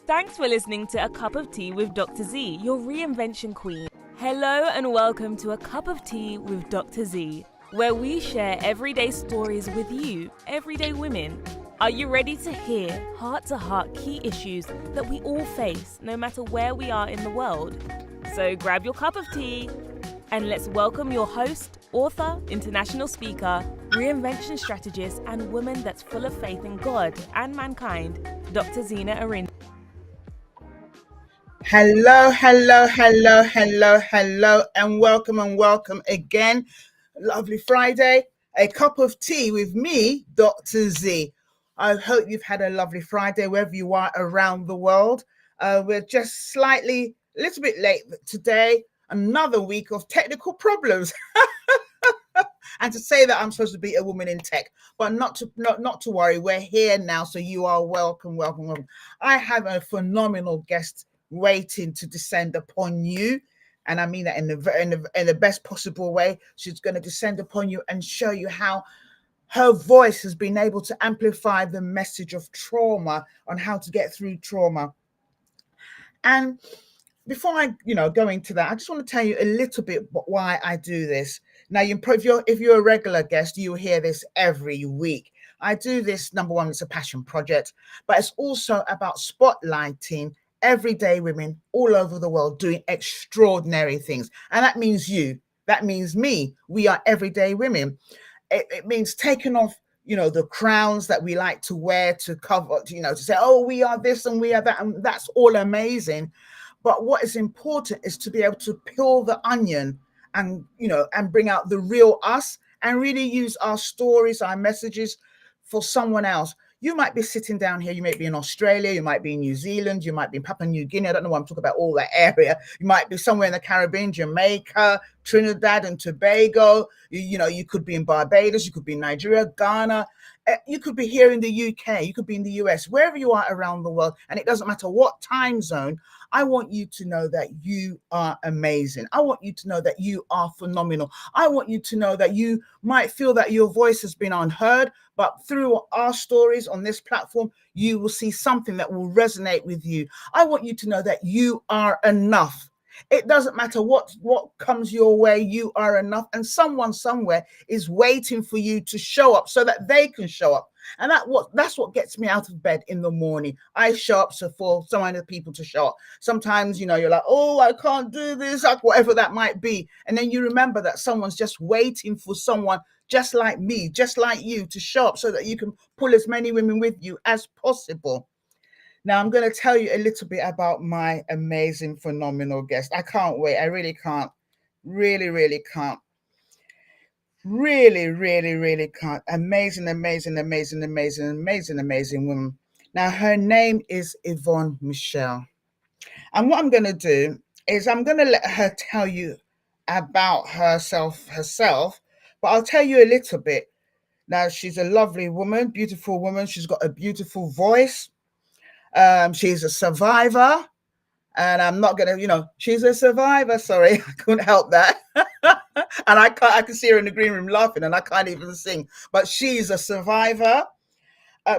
Thanks for listening to A Cup of Tea with Dr. Z, your reinvention queen. Hello and welcome to A Cup of Tea with Dr. Z, where we share everyday stories with you, everyday women. Are you ready to hear heart-to-heart key issues that we all face, no matter where we are in the world? So grab your cup of tea and let's welcome your host, author, international speaker, reinvention strategist, and woman that's full of faith in God and mankind, Dr. Zena Arin. Hello, and welcome again. Lovely Friday. A cup of tea with me, Dr. Z. I hope you've had a lovely Friday wherever you are around the world. We're just a little bit late today. Another week of technical problems. And to say that I'm supposed to be a woman in tech, but not to worry. We're here now, so you are welcome. I have a phenomenal guest waiting to descend upon you, and I mean that in the best possible way. She's going to descend upon you and show you how her voice has been able to amplify the message of trauma, on how to get through trauma. And before I go into that, I just want to tell you a little bit why I do this. Now, if you're a regular guest, you'll hear this every week. I do this, number one, it's a passion project, but it's also about spotlighting everyday women all over the world doing extraordinary things. And that means you, that means me. We are everyday women. It means taking off, the crowns that we like to wear to cover, to say, oh, we are this and we are that. And that's all amazing. But what is important is to be able to peel the onion and, and bring out the real us and really use our stories, our messages for someone else. You might be sitting down here, you might be in Australia, you might be in New Zealand, you might be in Papua New Guinea. I don't know why I'm talking about all that area. You might be somewhere in the Caribbean, Jamaica, Trinidad and Tobago. You could be in Barbados, you could be in Nigeria, Ghana. You could be here in the UK, you could be in the US, wherever you are around the world. And it doesn't matter what time zone. I want you to know that you are amazing. I want you to know that you are phenomenal. I want you to know that you might feel that your voice has been unheard, but through our stories on this platform, you will see something that will resonate with you. I want you to know that you are enough. It doesn't matter what comes your way, you are enough. And someone somewhere is waiting for you to show up so that they can show up. And that's what gets me out of bed in the morning. I show up for some other people to show up. Sometimes, you're like, oh, I can't do this, like whatever that might be. And then you remember that someone's just waiting for someone just like me, just like you, to show up so that you can pull as many women with you as possible. Now, I'm going to tell you a little bit about my amazing, phenomenal guest. I can't wait. I really can't. Really can't. Really can't. Amazing woman. Now, her name is Yvonne Michele. And what I'm going to do is I'm going to let her tell you about herself, but I'll tell you a little bit. Now, she's a lovely woman, beautiful woman. She's got a beautiful voice. She's a survivor, and I'm not gonna, she's a survivor. Sorry, I couldn't help that. And I can see her in the green room laughing, and I can't even sing. But she's a survivor.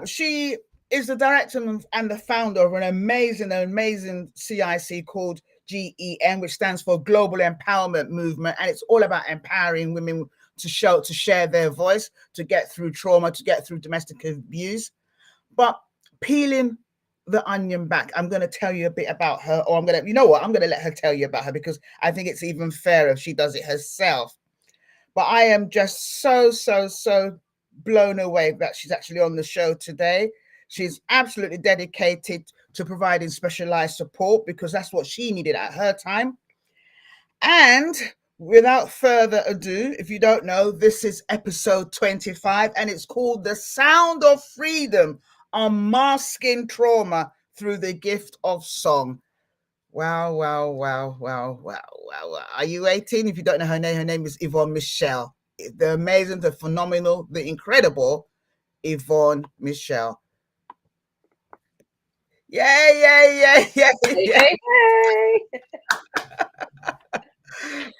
She is the director and the founder of an amazing CIC called GEM, which stands for Global Empowerment Movement, and it's all about empowering women to share their voice, to get through trauma, to get through domestic abuse. But peeling the onion back, I'm going to tell you a bit about her, or I'm going to let her tell you about her, because I think it's even fairer if she does it herself. But I am just so blown away that she's actually on the show today. She's absolutely dedicated to providing specialized support, because that's what she needed at her time. And without further ado, if you don't know, this is episode 25, and it's called The Sound of Freedom: Unmasking Trauma Through the Gift of Song. Wow. Are you waiting? If you don't know her name is Yvonne Michele. The amazing, the phenomenal, the incredible Yvonne Michele. Yay. Hey.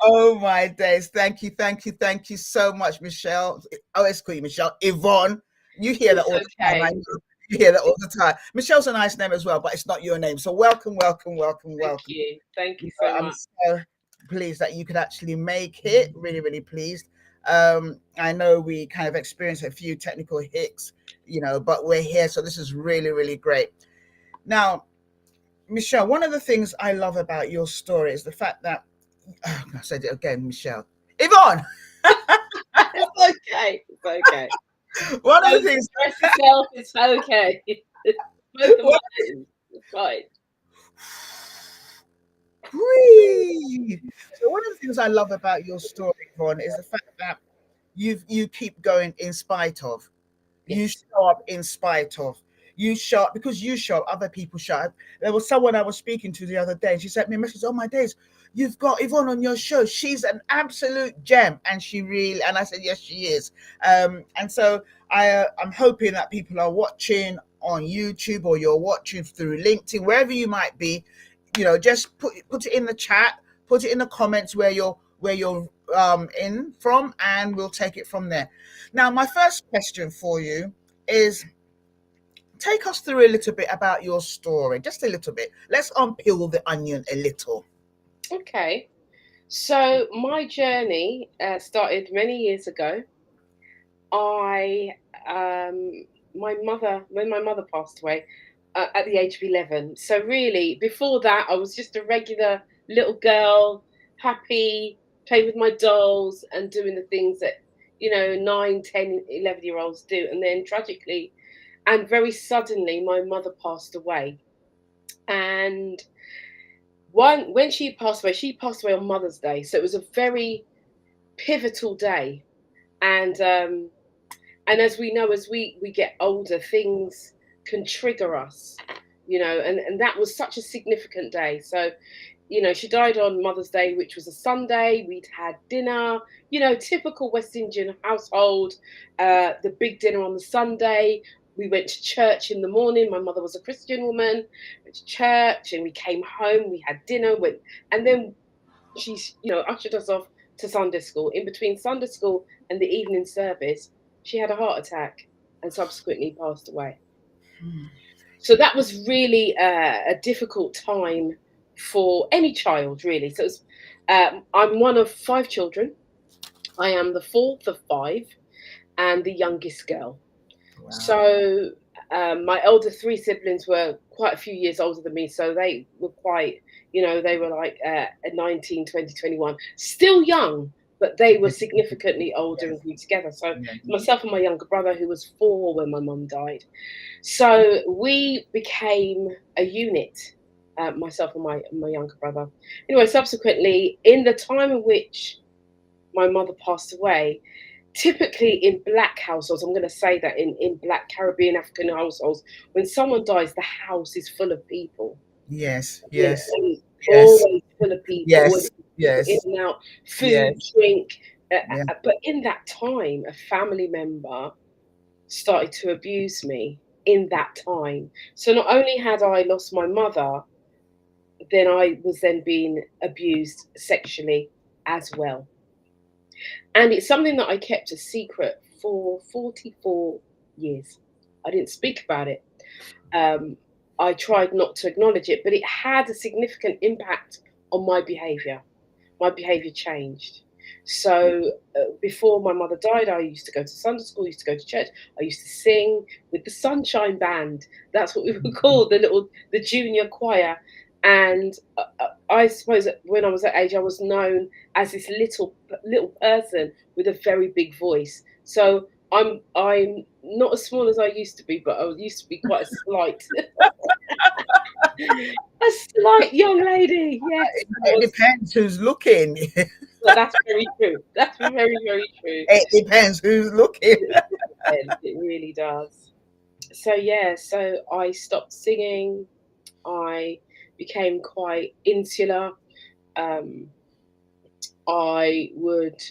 Oh my days. Thank you so much, Michele. Oh, let's call you Michele. Yvonne. You hear that all the time. hear that all the time. Michelle's a nice name as well, but it's not your name. So welcome, welcome, welcome, Thank welcome. you. Thank you so I'm much. so pleased that you could actually make it. Really, really pleased. I know we kind of experienced a few technical hiccups, but we're here. So this is really, really great. Now, Michele, one of the things I love about your story is the fact that, I said it again, Michele. Yvonne! It's okay. It's okay. One of the Don't things... stress yourself. It's okay. Both of mine. It's fine. Breathe. So one of the things I love about your story, Yvonne, is the fact that you keep going in spite of. You Yes. show up in spite of. You show up because you show up, other people show up. There was someone I was speaking to the other day, and she sent me a message, oh my days, you've got Yvonne on your show. She's an absolute gem. And I said, yes, she is. And so I'm hoping that people are watching on YouTube, or you're watching through LinkedIn, wherever you might be, just put it in the chat, put it in the comments where you're in from, and we'll take it from there. Now, my first question for you is, take us through a little bit about your story, just a little bit. Let's unpeel the onion a little. Okay. So my journey started many years ago. When my mother passed away at the age of 11. So really, before that, I was just a regular little girl, happy, playing with my dolls and doing the things that 9, 10, 11-year-olds do. And then tragically and very suddenly, my mother passed away. And when she passed away on Mother's Day. So it was a very pivotal day. And as we know, as we get older, things can trigger us, and that was such a significant day. So, she died on Mother's Day, which was a Sunday. We'd had dinner, typical West Indian household, the big dinner on the Sunday. We went to church in the morning. My mother was a Christian woman. Went to church, and we came home. We had dinner, and then she, ushered us off to Sunday school. In between Sunday school and the evening service, she had a heart attack and subsequently passed away. So that was really a difficult time for any child, really. So I'm one of 5 children. I am the 4th of 5 and the youngest girl. Wow. So my older 3 siblings were quite a few years older than me. So they were quite, they were like 19, 20, 21, still young, but they were significantly older and grew together. So myself and my younger brother, who was 4 when my mum died. So we became a unit, myself and my younger brother. Anyway, subsequently, in the time in which my mother passed away, typically in Black households, I'm going to say that in Black, Caribbean, African households, when someone dies, the house is full of people. Yes. Always full of people. Yes. In and out, food, drink. But in that time, a family member started to abuse me in that time. So not only had I lost my mother, then I was then being abused sexually as well. And it's something that I kept a secret for 44 years. I didn't speak about it. I tried not to acknowledge it, but it had a significant impact on my behaviour. My behaviour changed. So before my mother died, I used to go to Sunday school, used to go to church. I used to sing with the Sunshine Band. That's what we were called, the junior choir. And I suppose when I was that age, I was known as this little person with a very big voice. So I'm not as small as I used to be, but I used to be quite a slight, a slight young lady. Yes, it depends who's looking. Well, that's very true. That's very, very true. It depends who's looking. It really does. So I stopped singing. I became quite insular. I would,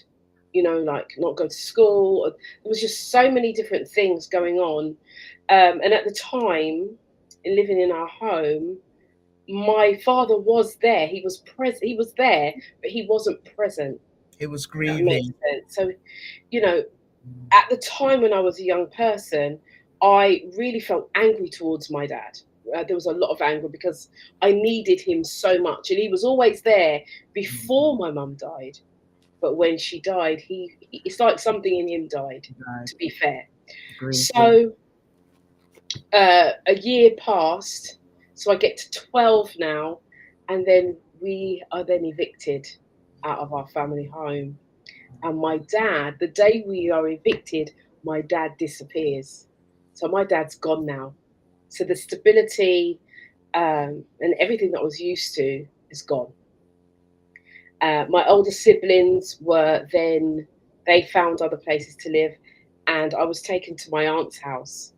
not go to school. There was just so many different things going on. And at the time, living in our home, my father was there. He was present. He was there, but he wasn't present. He was grieving. So, at the time when I was a young person, I really felt angry towards my dad. There was a lot of anger because I needed him so much, and he was always there before my mum died. But when she died, it's like something in him died, to be fair. So a year passed, so I get to 12 now, and then we are then evicted out of our family home. And my dad, the day we are evicted, my dad disappears. So my dad's gone now. So the stability and everything that I was used to is gone. My older siblings they found other places to live, and I was taken to my aunt's house,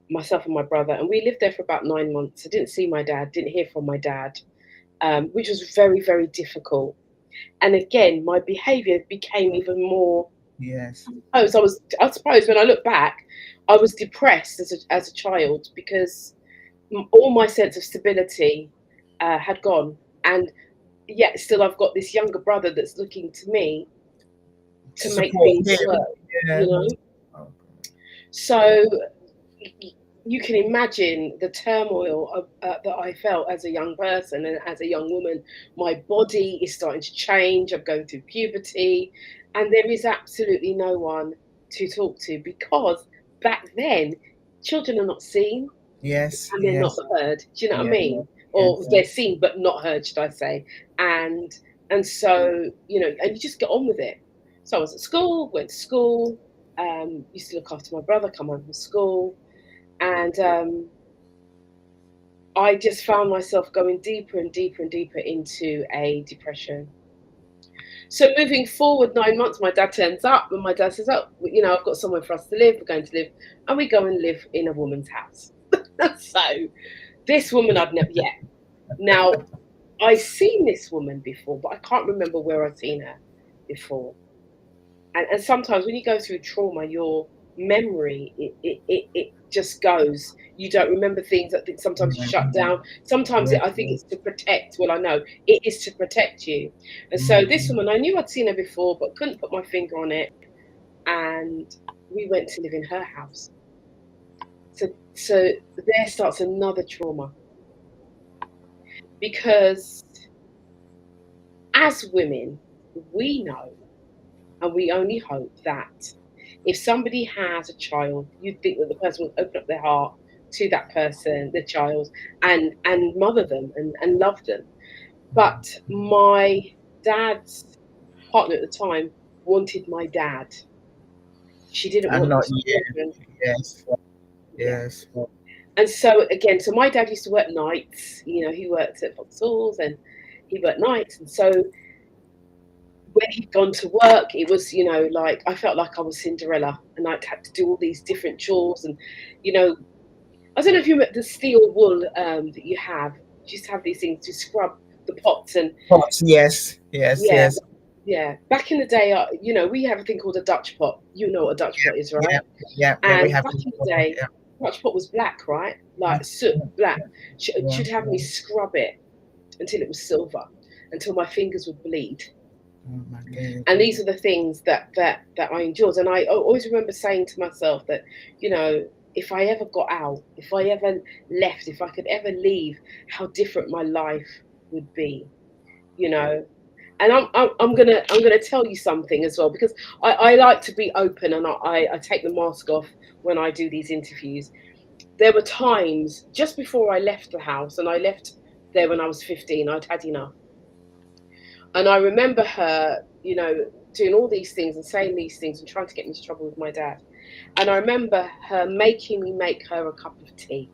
myself and my brother, and we lived there for about 9 months. I didn't see my dad, didn't hear from my dad, which was very, very difficult. And again, my behaviour became even more. Yes. I suppose when I look back, I was depressed as a child because all my sense of stability had gone, and yet still I've got this younger brother that's looking to me to make things work. Yeah. You know, so you can imagine the turmoil that I felt as a young person and as a young woman. My body is starting to change. I'm going through puberty, and there is absolutely no one to talk to because back then children are not seen. Yes. And they're not heard. Do you know what I mean? Or they're seen but not heard, should I say? And so, you know, and you just get on with it. So I was at school, went to school, used to look after my brother, come home from school, and I just found myself going deeper and deeper and deeper into a depression. So moving forward 9 months, my dad turns up and my dad says, oh, you know, I've got somewhere for us to live. We're going to live. And we go and live in a woman's house. So this woman I'd never yet. Now, I've seen this woman before, but I can't remember where I've seen her before. And sometimes when you go through trauma, your memory, it just goes. You don't remember things. I think sometimes you shut down. Sometimes I think it's to protect. Well, I know it is to protect you. And so this woman, I knew I'd seen her before, but couldn't put my finger on it. And we went to live in her house. So there starts another trauma. Because as women, we know, and we only hope that if somebody has a child, you'd think that the person would open up their heart to that person, the child, and mother them and love them. But my dad's partner at the time wanted my dad. She didn't want not children. Yes. And so again, so my dad used to work nights. You know, he worked at Vauxhall's and he worked nights. And so when he'd gone to work, it was, you know, like I felt like I was Cinderella and I'd had to do all these different chores. And, you know, I don't know if you remember the steel wool that you have. You used to have these things to scrub the pots and pots. Yes. Yeah. Back in the day, you know, we have a thing called a Dutch pot. You know what a Dutch pot is, right? Yeah. And we have back in the day, Dutch pot was black, right? Like soot, black. She'd have me scrub it until it was silver, until my fingers would bleed. Oh my God. And these are the things that I endured. And I always remember saying to myself that, you know, if I ever got out, if I ever left, if I could ever leave, how different my life would be, you know. And I'm gonna tell you something as well, because I like to be open and I take the mask off when I do these interviews. There were times just before I left the house, and I left there when I was 15, I'd had enough. And I remember her, you know, doing all these things and saying these things and trying to get me into trouble with my dad. And I remember her making me make her a cup of tea.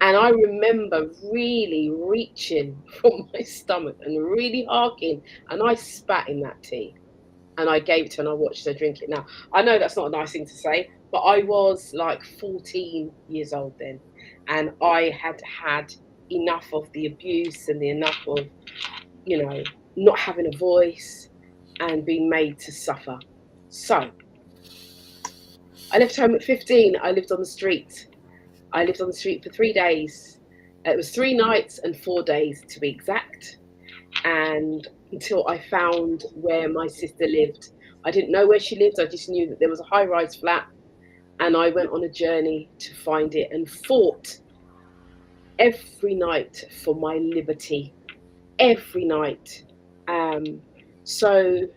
And I remember really reaching for my stomach and really harking, and I spat in that tea. And I gave it to her and I watched her drink it. Now, I know that's not a nice thing to say, but I was like 14 years old then. And I had had enough of the abuse and enough of, you know, not having a voice and being made to suffer. So I left home at 15. I lived on the street. I lived on the street for 3 days. It was 3 nights and 4 days to be exact. And until I found where my sister lived. I didn't know where she lived. I just knew that there was a high-rise flat And I went on a journey to find it and fought every night for my liberty, every night. So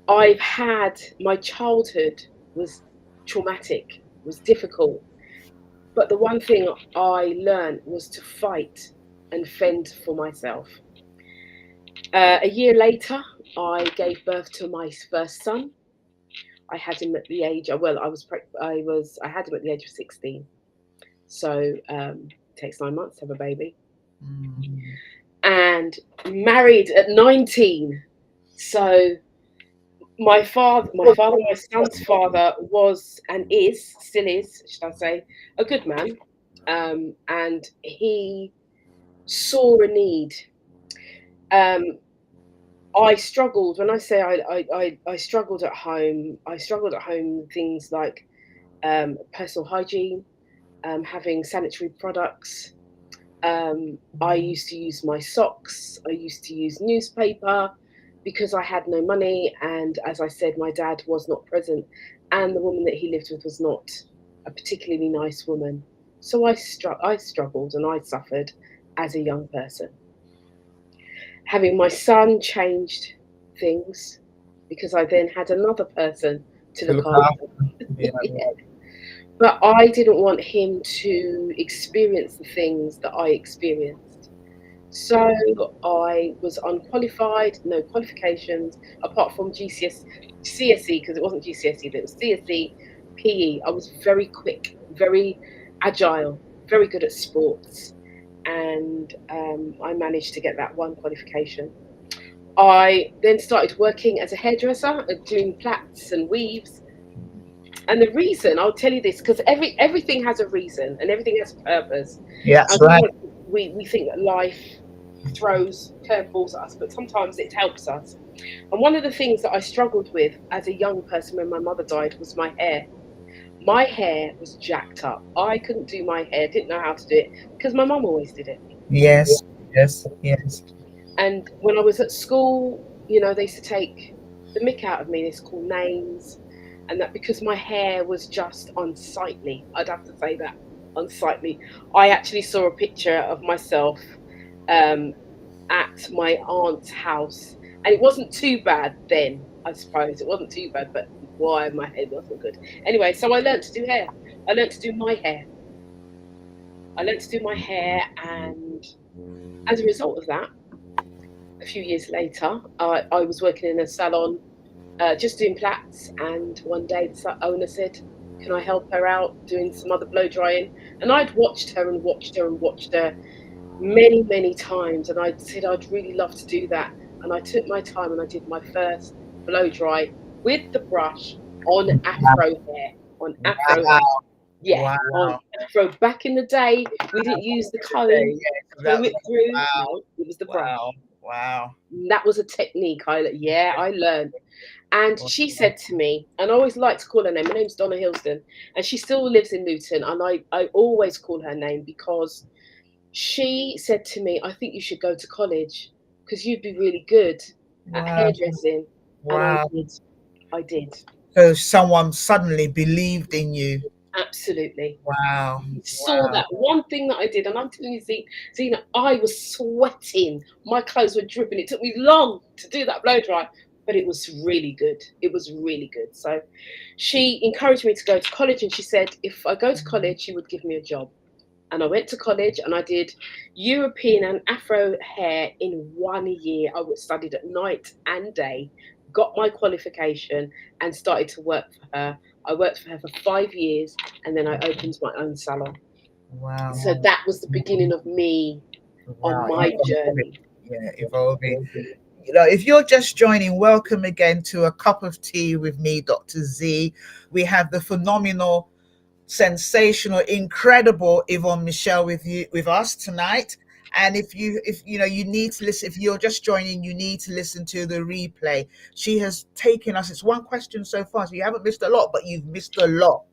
I've had, my childhood was traumatic, was difficult. But the one thing I learned was to fight and fend for myself. A year later, I gave birth to my first son. I had him at the age, well, I had him at the age of 16. So it takes 9 months to have a baby. And married at 19. So my son's father was and still is, should I say, a good man. And he saw a need. I struggled. When I say I struggled at home, things like personal hygiene, having sanitary products. I used to use my socks. I used to use newspaper because I had no money. And as I said, my dad was not present. And the woman that he lived with was not a particularly nice woman. So I struggled and I suffered as a young person. Having my son changed things because I then had another person to look after. Yeah. But I didn't want him to experience the things that I experienced. So I was unqualified, no qualifications, apart from CSE, because it wasn't GCSE, but it was CSE, PE. I was very quick, very agile, very good at sports. And I managed to get that one qualification. I then started working as a hairdresser, doing plaits and weaves. And the reason, I'll tell you this, because everything has a reason and everything has a purpose. Yeah, that's right. We think that life throws curveballs at us, but sometimes it helps us. And one of the things that I struggled with as a young person when my mother died was my hair. My hair was jacked up. I couldn't do my hair, didn't know how to do it, because my mum always did it. Yes. And when I was at school, they used to take the mick out of me. They used to call names. And that because my hair was just unsightly. I'd have to say that, unsightly. I actually saw a picture of myself at my aunt's house. And it wasn't too bad then, I suppose. It wasn't too bad, but why my hair wasn't good. Anyway, so I learned to do hair. I learned to do my hair. And as a result of that, a few years later, I was working in a salon, just doing plaits, and one day the owner said, can I help her out doing some other blow drying? And I'd watched her many, many times, and I said I'd really love to do that. And I took my time and I did my first blow dry with the brush on afro hair. Hair. Yeah, wow. On afro. Back in the day, we didn't use the comb. Comb it through. Wow. No, it was the brush. Wow. That was a technique I learned. And she said to me, and I always like to call her name, my name's Donna Hilsden, and she still lives in Luton, and I always call her name because she said to me, I think you should go to college because you'd be really good at hairdressing. Wow. And I did. So someone suddenly believed in you. Absolutely. Wow. Saw that one thing that I did, and I'm telling you, Zena, I was sweating. My clothes were dripping. It took me long to do that blow dry, but it was really good. So she encouraged me to go to college, and she said, if I go to college, she would give me a job. And I went to college and I did European and Afro hair in 1 year. I studied at night and day, got my qualification and started to work for her. I worked for her for 5 years and then I opened my own salon. Wow. So that was the beginning of me on my journey. Yeah, evolving. If you're just joining, welcome again to A Cup of Tea with me, Dr. Zee. We have the phenomenal, sensational, incredible Yvonne Michele with us tonight. And if you need to listen, if you're just joining, you need to listen to the replay. She has taken us, it's one question so far, so you haven't missed a lot, but you've missed a lot.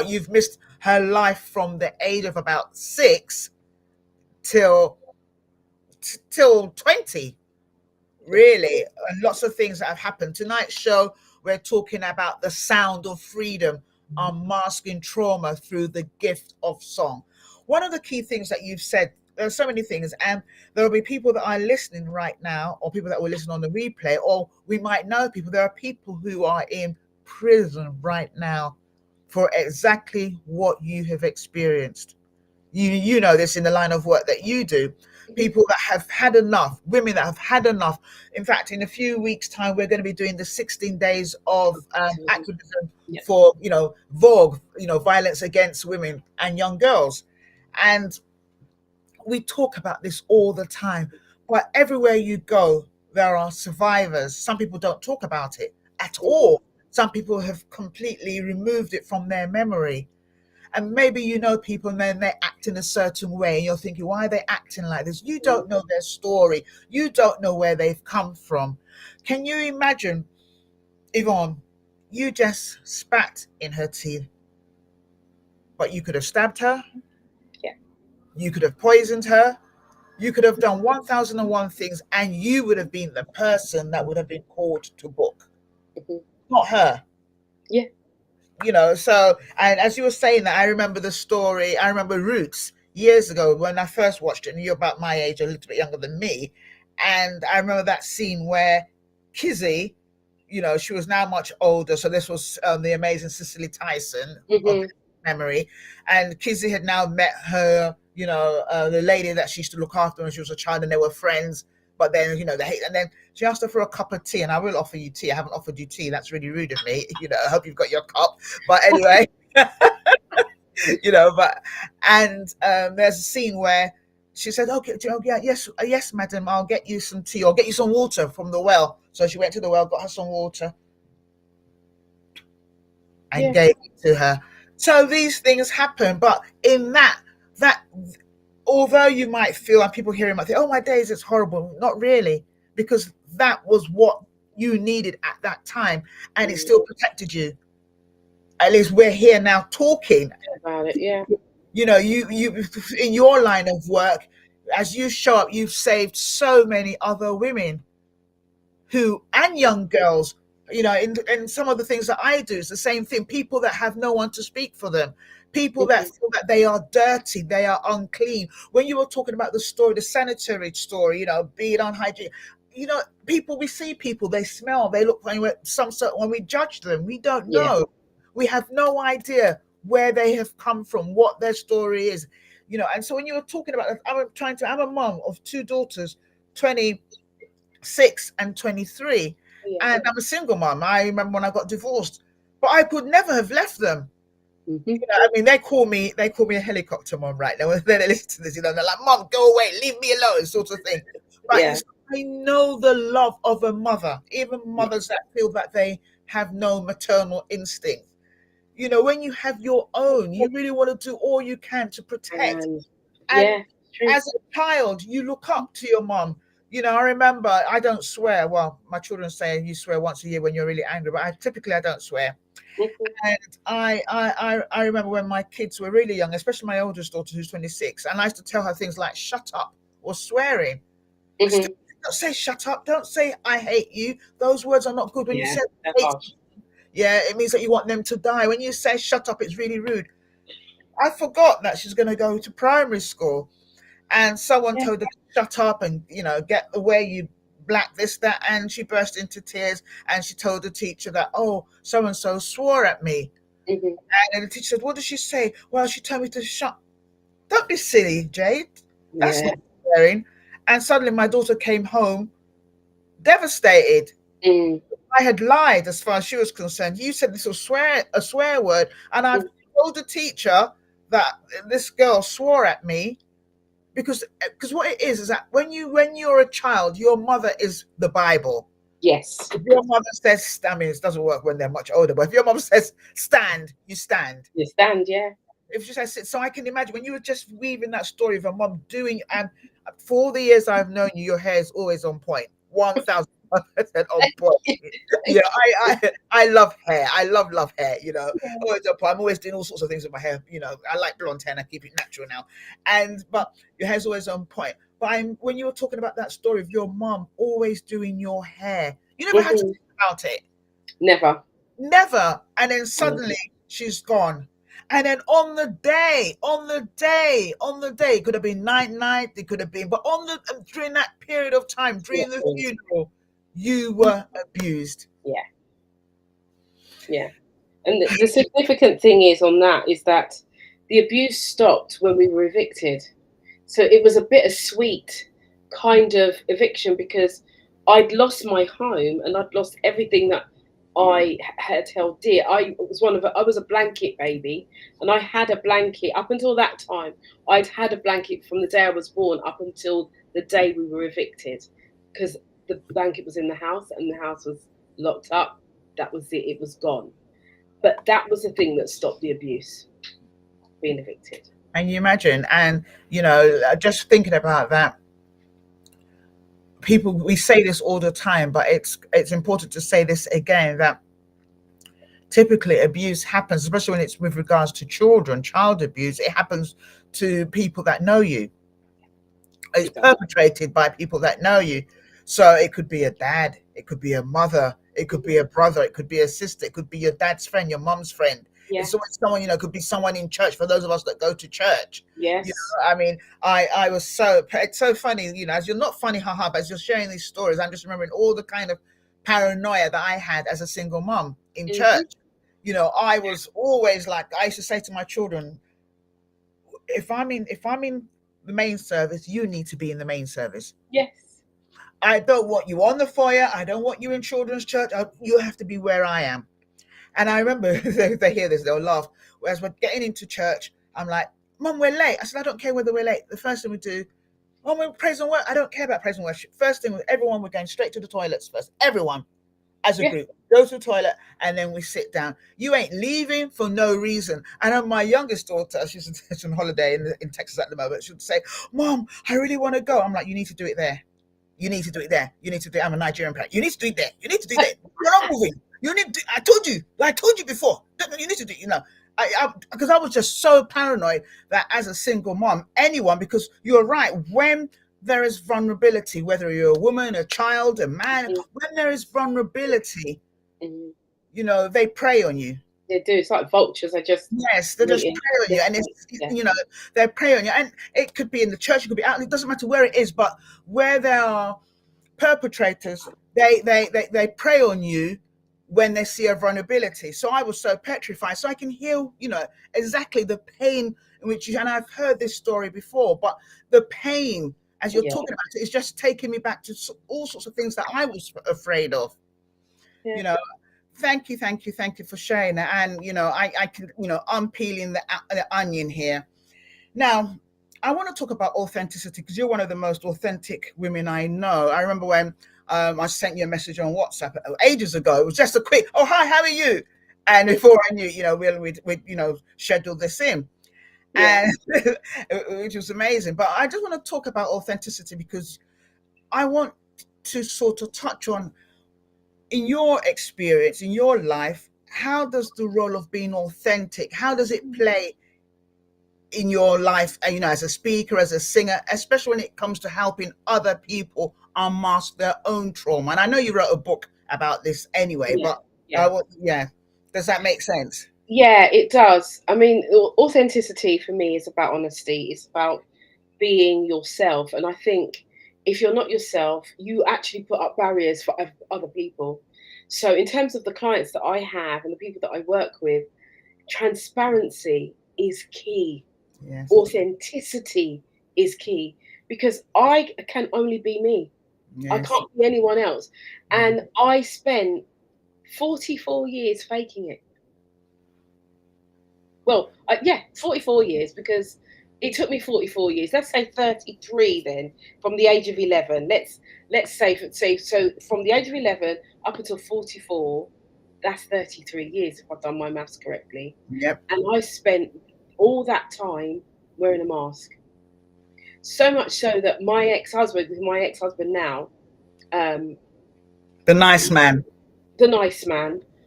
You've missed her life from the age of about 6 till 20, really, and lots of things that have happened. Tonight's show We're talking about the sound of freedom, unmasking trauma through the gift of song. One of the key things that you've said, there's so many things, and there will be people that are listening right now, or people that will listen on the replay, or we might know people. There are people who are in prison right now for exactly what you have experienced. You know this in the line of work that you do. People that have had enough, women that have had enough. In fact, in a few weeks' time, we're going to be doing the 16 days of activism for, VOG, violence against women and young girls. And we talk about this all the time, but everywhere you go, there are survivors. Some people don't talk about it at all. Some people have completely removed it from their memory. And maybe you know people and then they act in a certain way and you're thinking, why are they acting like this? You don't know their story. You don't know where they've come from. Can you imagine, Yvonne, you just spat in her tea, but you could have stabbed her. Yeah. You could have poisoned her. You could have done 1001 things and you would have been the person that would have been called to book. Not her. Yeah. So, and as you were saying that, I remember the story. I remember Roots years ago when I first watched it, and you're about my age, a little bit younger than me. And I remember that scene where Kizzy, she was now much older. So this was the amazing Cicely Tyson of memory. And Kizzy had now met her, the lady that she used to look after when she was a child, and they were friends. But then, they hate, and then she asked her for a cup of tea, and I will offer you tea. I haven't offered you tea. That's really rude of me. I hope you've got your cup. But anyway, there's a scene where she said, "Okay, yes, madam, I'll get you some tea or get you some water from the well." So she went to the well, got her some water, and gave it to her. So these things happen, but in that. Although you might feel, and people hearing might think, oh my days, it's horrible. Not really, because that was what you needed at that time, and it still protected you. At least we're here now talking about it. Yeah. You in your line of work, as you show up, you've saved so many other women and young girls. And some of the things that I do is the same thing. People that have no one to speak for them. People that feel that they are dirty, they are unclean. When you were talking about the story, the sanitary story, being unhygienic, we see people, they smell, they look funny. When we judge them, we don't know. We have no idea where they have come from, what their story is, And so when you were talking about, I'm a mom of two daughters, 26 and 23, and I'm a single mom. I remember when I got divorced, but I could never have left them. They call me a helicopter mom right now. When they listen to this, they're like, "Mom, go away, leave me alone," sort of thing. But I know the love of a mother, even mothers that feel that they have no maternal instinct. When you have your own, you really want to do all you can to protect. And as a child, you look up to your mom. I remember, I don't swear. Well, my children say you swear once a year when you're really angry, but I typically don't swear. And I remember when my kids were really young, especially my oldest daughter who's 26, and I used to tell her things like "shut up" or swearing. Don't say "shut up." Don't say "I hate you." Those words are not good. When you say hate, it means that you want them to die. When you say "shut up," it's really rude. I forgot that she's going to go to primary school, and someone told her to shut up and get away, you black this, that, and she burst into tears and she told the teacher that, oh, so-and-so swore at me. And then the teacher said, what did she say? Well, she told me to shut. Don't be silly, Jade. That's not swearing. And suddenly my daughter came home devastated. I had lied as far as she was concerned. You said this was a swear word, and I've told the teacher that this girl swore at me. Because what it is that when you're a child, your mother is the Bible. Yes. If your mother says, it doesn't work when they're much older, but if your mom says stand, you stand. You stand, yeah. If she says sit, so I can imagine when you were just weaving that story of a mom doing, and for all the years I've known you, your hair is always on point. 1,000% on point. I love hair. I love hair, always on point. I'm always doing all sorts of things with my hair. I like blonde hair and I keep it natural now. But your hair's always on point. But when you were talking about that story of your mom always doing your hair, you never had to think about it. Never. And then suddenly she's gone. And then on the day, it could have been night, it could have been, but during that period of time, during the funeral, you were abused. Yeah. And the significant thing is that the abuse stopped when we were evicted. So it was a bittersweet kind of eviction because I'd lost my home and I'd lost everything that I had held dear. I was a blanket baby, and I had a blanket up until that time. I'd had a blanket from the day I was born up until the day we were evicted, because the blanket was in the house and the house was locked up. That was it. It was gone. But that was the thing that stopped the abuse, being evicted. And you imagine, and just thinking about that, people, we say this all the time, but it's important to say this again, that typically abuse happens, especially when it's with regards to children, child abuse, it happens to people that know you. It's perpetrated by people that know you. So it could be a dad, it could be a mother, it could be a brother, it could be a sister, it could be your dad's friend, your mom's friend. Yeah. It's always someone, it could be someone in church, for those of us that go to church. Yes. I mean, I was it's so funny, as you're not funny, haha, but as you're sharing these stories, I'm just remembering all the kind of paranoia that I had as a single mom in church. I was always like, I used to say to my children, if I'm in the main service, you need to be in the main service. Yes. I don't want you on the foyer. I don't want you in children's church. You have to be where I am. And I remember they hear this, they'll laugh. Whereas we're getting into church, I'm like, Mom, we're late. I said, I don't care whether we're late. The first thing we do, we're praise and worship. I don't care about praise and worship. First thing, everyone, we're going straight to the toilets first. Everyone, as a group, go to the toilet and then we sit down. You ain't leaving for no reason. And my youngest daughter, she's on holiday in Texas at the moment, she would say, Mom, I really want to go. I'm like, you need to do it there. You need to do it there. You need to do it. I'm a Nigerian parent. You need to do it there. You need to do it there. You're not moving. You need to, I told you before. You need to do it, because I was just so paranoid that as a single mom, because you're right, when there is vulnerability, whether you're a woman, a child, a man, when there is vulnerability, they prey on you. They do. It's like vultures. They just prey on you, and they prey on you, and it could be in the church, it could be out. It doesn't matter where it is, but where there are perpetrators, they prey on you when they see a vulnerability. So I was so petrified. So I can hear, exactly the pain in which and I've heard this story before, but the pain as you're talking about it is just taking me back to all sorts of things that I was afraid of. Thank you for sharing that. And I can I'm peeling the onion here. Now I want to talk about authenticity, because you're one of the most authentic women I know. I remember when I sent you a message on WhatsApp ages ago. It was just a quick, oh hi, how are you? And before I knew, we scheduled this in, and which was amazing. But I just want to talk about authenticity, because I want to sort of touch on, in your experience, in your life, how does the role of being authentic, how does it play in your life, as a speaker, as a singer, especially when it comes to helping other people unmask their own trauma? And I know you wrote a book about this anyway, but does that make sense? Yeah, it does. I mean, authenticity for me is about honesty. It's about being yourself. And I think if you're not yourself, you actually put up barriers for other people. So in terms of the clients that I have and the people that I work with, transparency is key. Yes. Authenticity is key, because I can only be me. Yes. I can't be anyone else. And I spent 44 years faking it. Well, 44 years, because it took me 44 years. Let's say 33 then, from the age of 11. Let's say so from the age of 11 up until 44, that's 33 years if I've done my maths correctly. Yep. And I spent all that time wearing a mask. So much so that my ex-husband now, the nice man,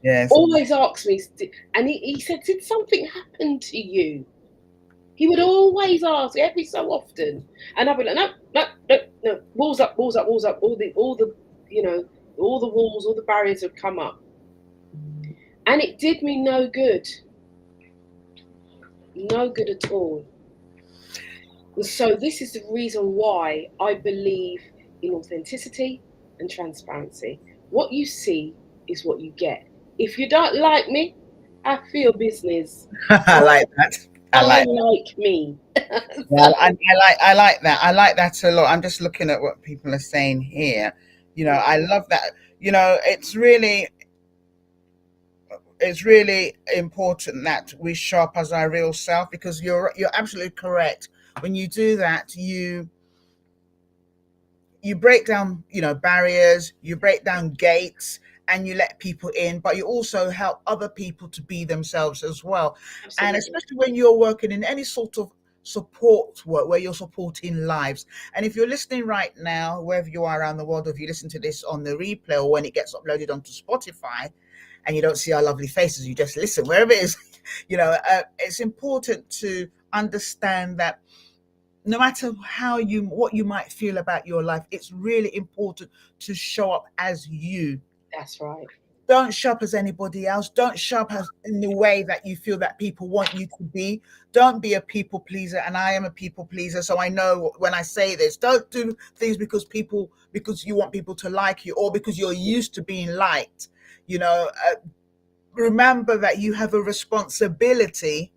yes, always asks me, and he said, did something happen to you? He would always ask every so often, and I'd be like, no, walls up, all the walls, all the barriers have come up. And it did me no good. No good at all. And so this is the reason why I believe in authenticity and transparency. What you see is what you get. If you don't like me, I feel business. I like that. I I like. like me. Yeah, I like that. I like that a lot. I'm just looking at what people are saying here. I love that. It's really important that we show up as our real self, because you're absolutely correct. When you do that, you break down, barriers, you break down gates, and you let people in, but you also help other people to be themselves as well. And Absolutely. especially when you're working in any sort of support work where you're supporting lives. And if you're listening right now, wherever you are around the world, or if you listen to this on the replay or when it gets uploaded onto Spotify, and you don't see our lovely faces, you just listen, wherever it is, it's important to understand that no matter what you might feel about your life, it's really important to show up as you. That's right. Don't show up as anybody else. Don't show up as in the way that you feel that people want you to be. Don't be a people pleaser. And I am a people pleaser, so I know when I say this, don't do things because you want people to like you, or because you're used to being liked. Remember that you have a responsibility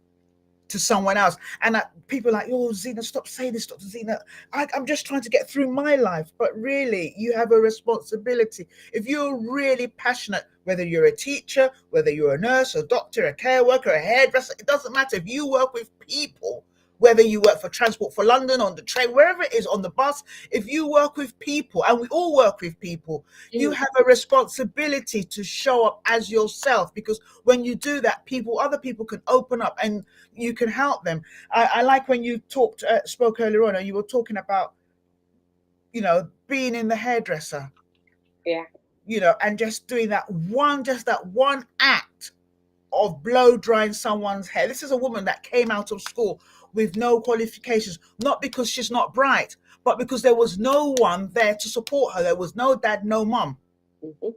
to someone else. And people are like, oh, Zena, stop saying this, Dr. Zena. I'm just trying to get through my life. But really, you have a responsibility. If you're really passionate, whether you're a teacher, whether you're a nurse, a doctor, a care worker, a hairdresser, it doesn't matter. If you work with people, whether you work for Transport for London, on the train, wherever it is, on the bus, if you work with people, and we all work with people, you have a responsibility to show up as yourself, because when you do that, other people can open up and you can help them. I like when you spoke earlier on, and you were talking about, being in the hairdresser. Yeah. And just doing that one act of blow drying someone's hair. This is a woman that came out of school with no qualifications, not because she's not bright, but because there was no one there to support her. There was no dad, no mum. Mm-hmm.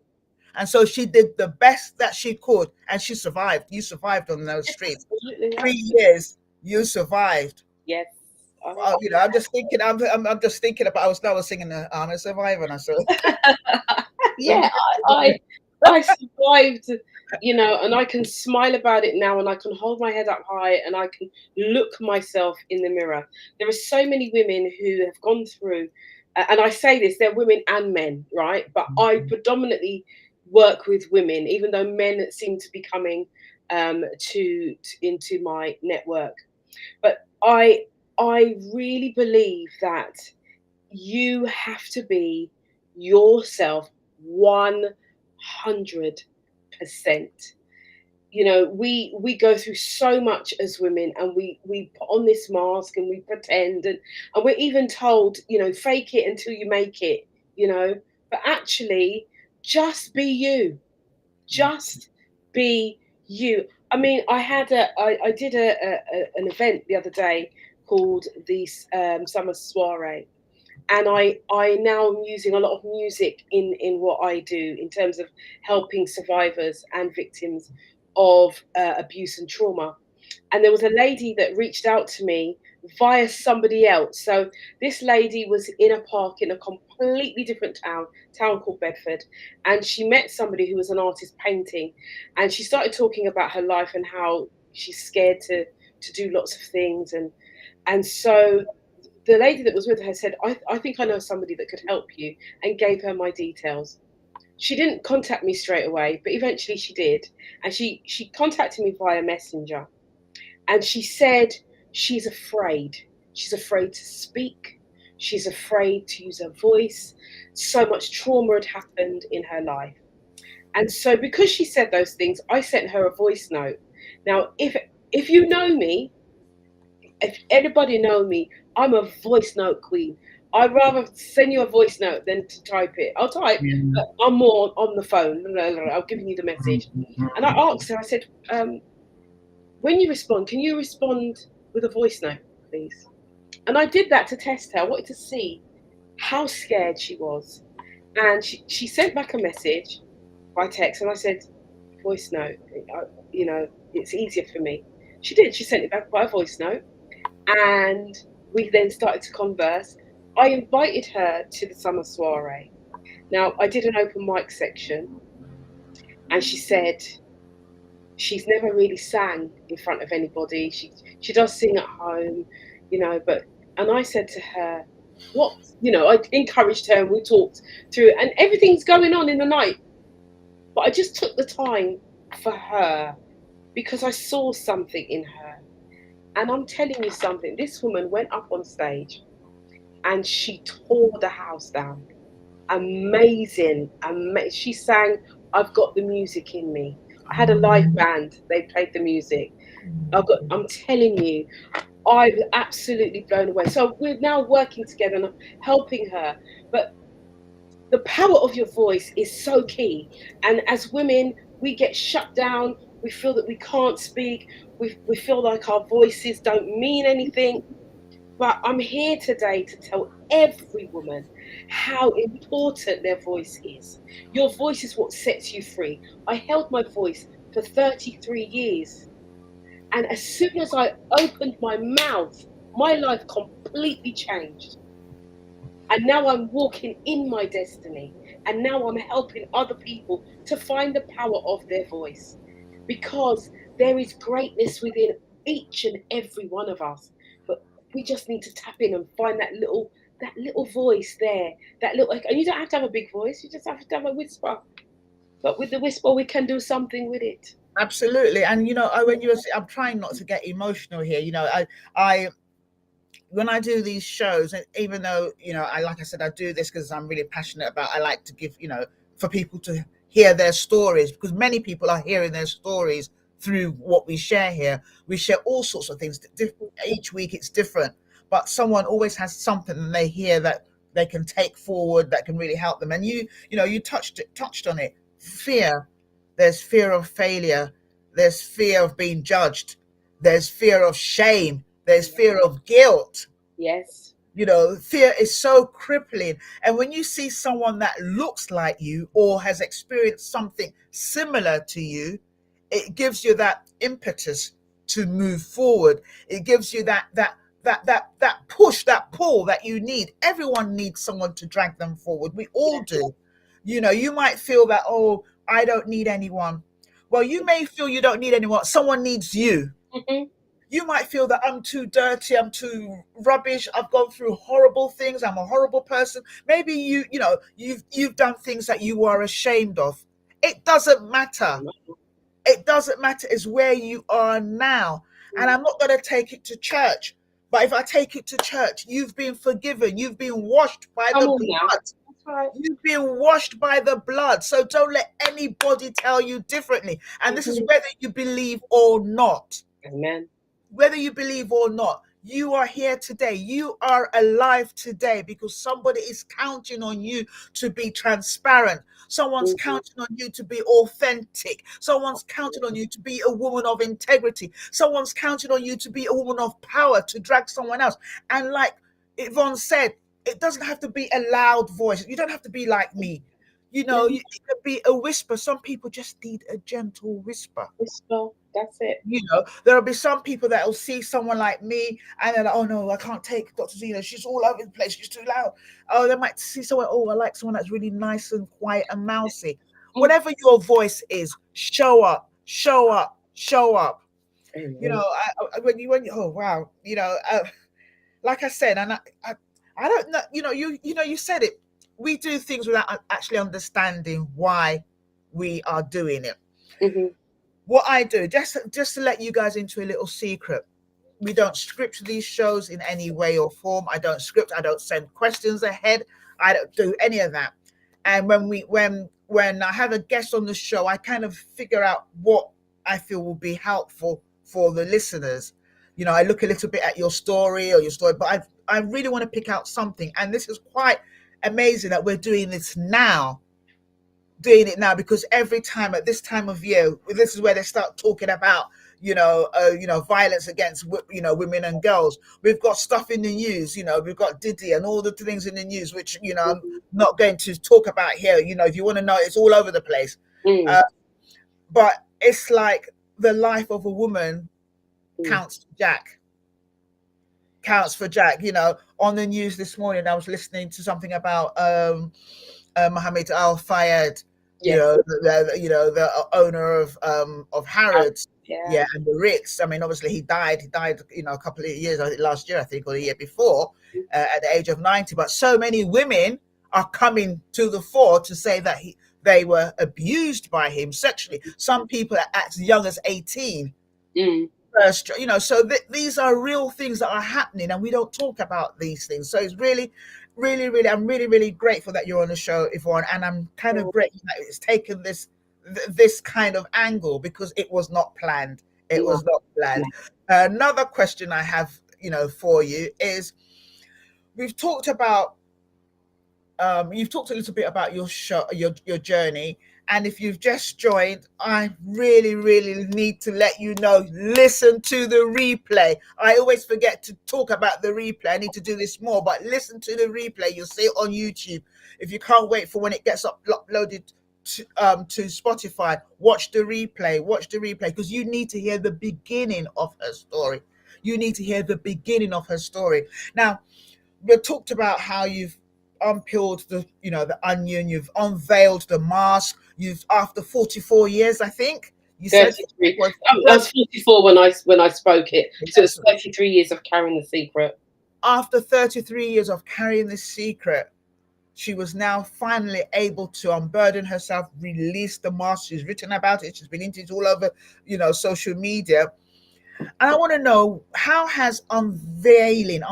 And so she did the best that she could, and she survived. You survived on those streets. Absolutely. 3 years, you survived. Yes. I'm just thinking. I'm just thinking about. I was singing "I'm a Survivor," and I said, yeah, I survived, and I can smile about it now, and I can hold my head up high, and I can look myself in the mirror. There are so many women who have gone through, and I say this, they're women and men, right? But I predominantly work with women, even though men seem to be coming into my network. But I really believe that you have to be yourself 100%. We go through so much as women, and we put on this mask and we pretend, and we're even told, fake it until you make it, but actually just be you. Just be you. I mean, I did an event the other day called the Summer Soiree, and I now am using a lot of music in what I do in terms of helping survivors and victims of abuse and trauma. And there was a lady that reached out to me via somebody else. So this lady was in a park in a completely different town called Bedford, and she met somebody who was an artist painting, and she started talking about her life and how she's scared to do lots of things, and so the lady that was with her said, I think I know somebody that could help you, and gave her my details. She didn't contact me straight away, but eventually she did. And she contacted me via Messenger. And she said she's afraid. She's afraid to speak. She's afraid to use her voice. So much trauma had happened in her life. And so because she said those things, I sent her a voice note. Now, if you know me, if anybody know me, I'm a voice note queen. I'd rather send you a voice note than to type it. I'll type, but I'm more on the phone. I'm giving you the message. And I asked her, I said, when you respond, can you respond with a voice note, please? And I did that to test her. I wanted to see how scared she was. And she sent back a message by text, and I said, voice note. You know, it's easier for me. She did. She sent it back by a voice note. And we then started to converse. I invited her to the summer soiree. Now, I did an open mic section, and she said she's never really sang in front of anybody. She does sing at home, you know, and I said to her, what, you know, I encouraged her and we talked through it, and everything's going on in the night. But I just took the time for her because I saw something in her. And I'm telling you something, this woman went up on stage and she tore the house down. Amazing. She sang, I've got the music in me. I had a live band, they played the music. I'm telling you, I was absolutely blown away. So we're now working together and I'm helping her. But the power of your voice is so key. And as women, we get shut down. We feel that we can't speak. We feel like our voices don't mean anything. But I'm here today to tell every woman how important their voice is. Your voice is what sets you free. I held my voice for 33 years. And as soon as I opened my mouth, my life completely changed. And now I'm walking in my destiny. And now I'm helping other people to find the power of their voice. Because there is greatness within each and every one of us. But we just need to tap in and find that little voice there. And you don't have to have a big voice, you just have to have a whisper. But with the whisper, we can do something with it. Absolutely. And you know, when you were, I'm trying not to get emotional here. You know, I when I do these shows, and even though, you know, like I said, I do this because I'm really passionate about, I like to give, you know, for people to hear their stories, because many people are hearing their stories through what we share here. We share all sorts of things. Each week it's different, but someone always has something and they hear that they can take forward that can really help them. And you know, you touched on it. Fear. There's fear of failure. There's fear of being judged. There's fear of shame. There's fear of guilt. Yes. You know, fear is so crippling. And when you see someone that looks like you or has experienced something similar to you, it gives you that impetus to move forward. It gives you that push, that pull that you need. Everyone needs someone to drag them forward. We all do. You know, you might feel that, oh, I don't need anyone. Well, you may feel you don't need anyone. Someone needs you. Mm-hmm. You might feel that I'm too dirty, I'm too rubbish, I've gone through horrible things, I'm a horrible person. Maybe you've done things that you are ashamed of. It doesn't matter. It doesn't matter. It's where you are now. And I'm not going to take it to church. But if I take it to church, you've been forgiven. You've been washed by the blood. Right. You've been washed by the blood. So don't let anybody tell you differently. And this is whether you believe or not. Amen. Whether you believe or not, you are here today. You are alive today because somebody is counting on you to be transparent. Someone's counting on you to be authentic. Someone's counting on you to be a woman of integrity. Someone's counting on you to be a woman of power, to drag someone else. And like Yvonne said, it doesn't have to be a loud voice. You don't have to be like me. You know, it could be a whisper. Some people just need a gentle whisper. Whisper, that's it. You know, there'll be some people that will see someone like me and they're like, oh no, I can't take Dr. Zee. She's all over the place. She's too loud. Oh, they might see someone, oh, I like someone that's really nice and quiet and mousy. Whatever your voice is, show up, show up, show up. Mm-hmm. You know, when you, oh wow, you know, like I said, and I don't know, you know, you said it. We do things without actually understanding why we are doing it. Mm-hmm. What I do, just to let you guys into a little secret, we don't script these shows in any way or form. I don't script. I don't send questions ahead. I don't do any of that. And when I have a guest on the show, I kind of figure out what I feel will be helpful for the listeners. You know, I look a little bit at your story, but I really want to pick out something. And this is quite amazing that we're doing it now, because every time at this time of year, this is where they start talking about, violence against, women and girls. We've got stuff in the news, we've got Diddy and all the things in the news, which, I'm not going to talk about here. If you want to know, it's all over the place. but it's like the life of a woman counts for Jack. You know, on the news this morning, I was listening to something about Mohammed Al Fayed, you Yeah. know, the owner of Harrods, Yeah. and the Ritz. I mean, obviously he died, you know, a couple of years, I think last year, I think, or the year before, at the age of 90. But so many women are coming to the fore to say that they were abused by him sexually. Some people as young as 18. First, you know, so these are real things that are happening, and we don't talk about these things. So it's really, really, really, I'm really, really grateful that you're on the show, Yvonne, and I'm kind of grateful that it's taken this kind of angle, because it was not planned. It was not planned. Another question I have, you know, for you is, we've talked about you've talked a little bit about your show, your journey. And if you've just joined, I really, really need to let you know, listen to the replay. I always forget to talk about the replay. I need to do this more, but listen to the replay. You'll see it on YouTube. If you can't wait for when it gets uploaded to Spotify, watch the replay, because you need to hear the beginning of her story. You need to hear the beginning of her story. Now, we talked about how you've unpeeled the onion, you've unveiled the mask, you've, after 44 years, I think you said 33. I was 44 when I spoke it, so it's 33 years of carrying the secret. After 33 years of carrying this secret, she was now finally able to unburden herself, release the mask. She's written about it, she's been into it all over, you know, social media. And I want to know, how has unveiling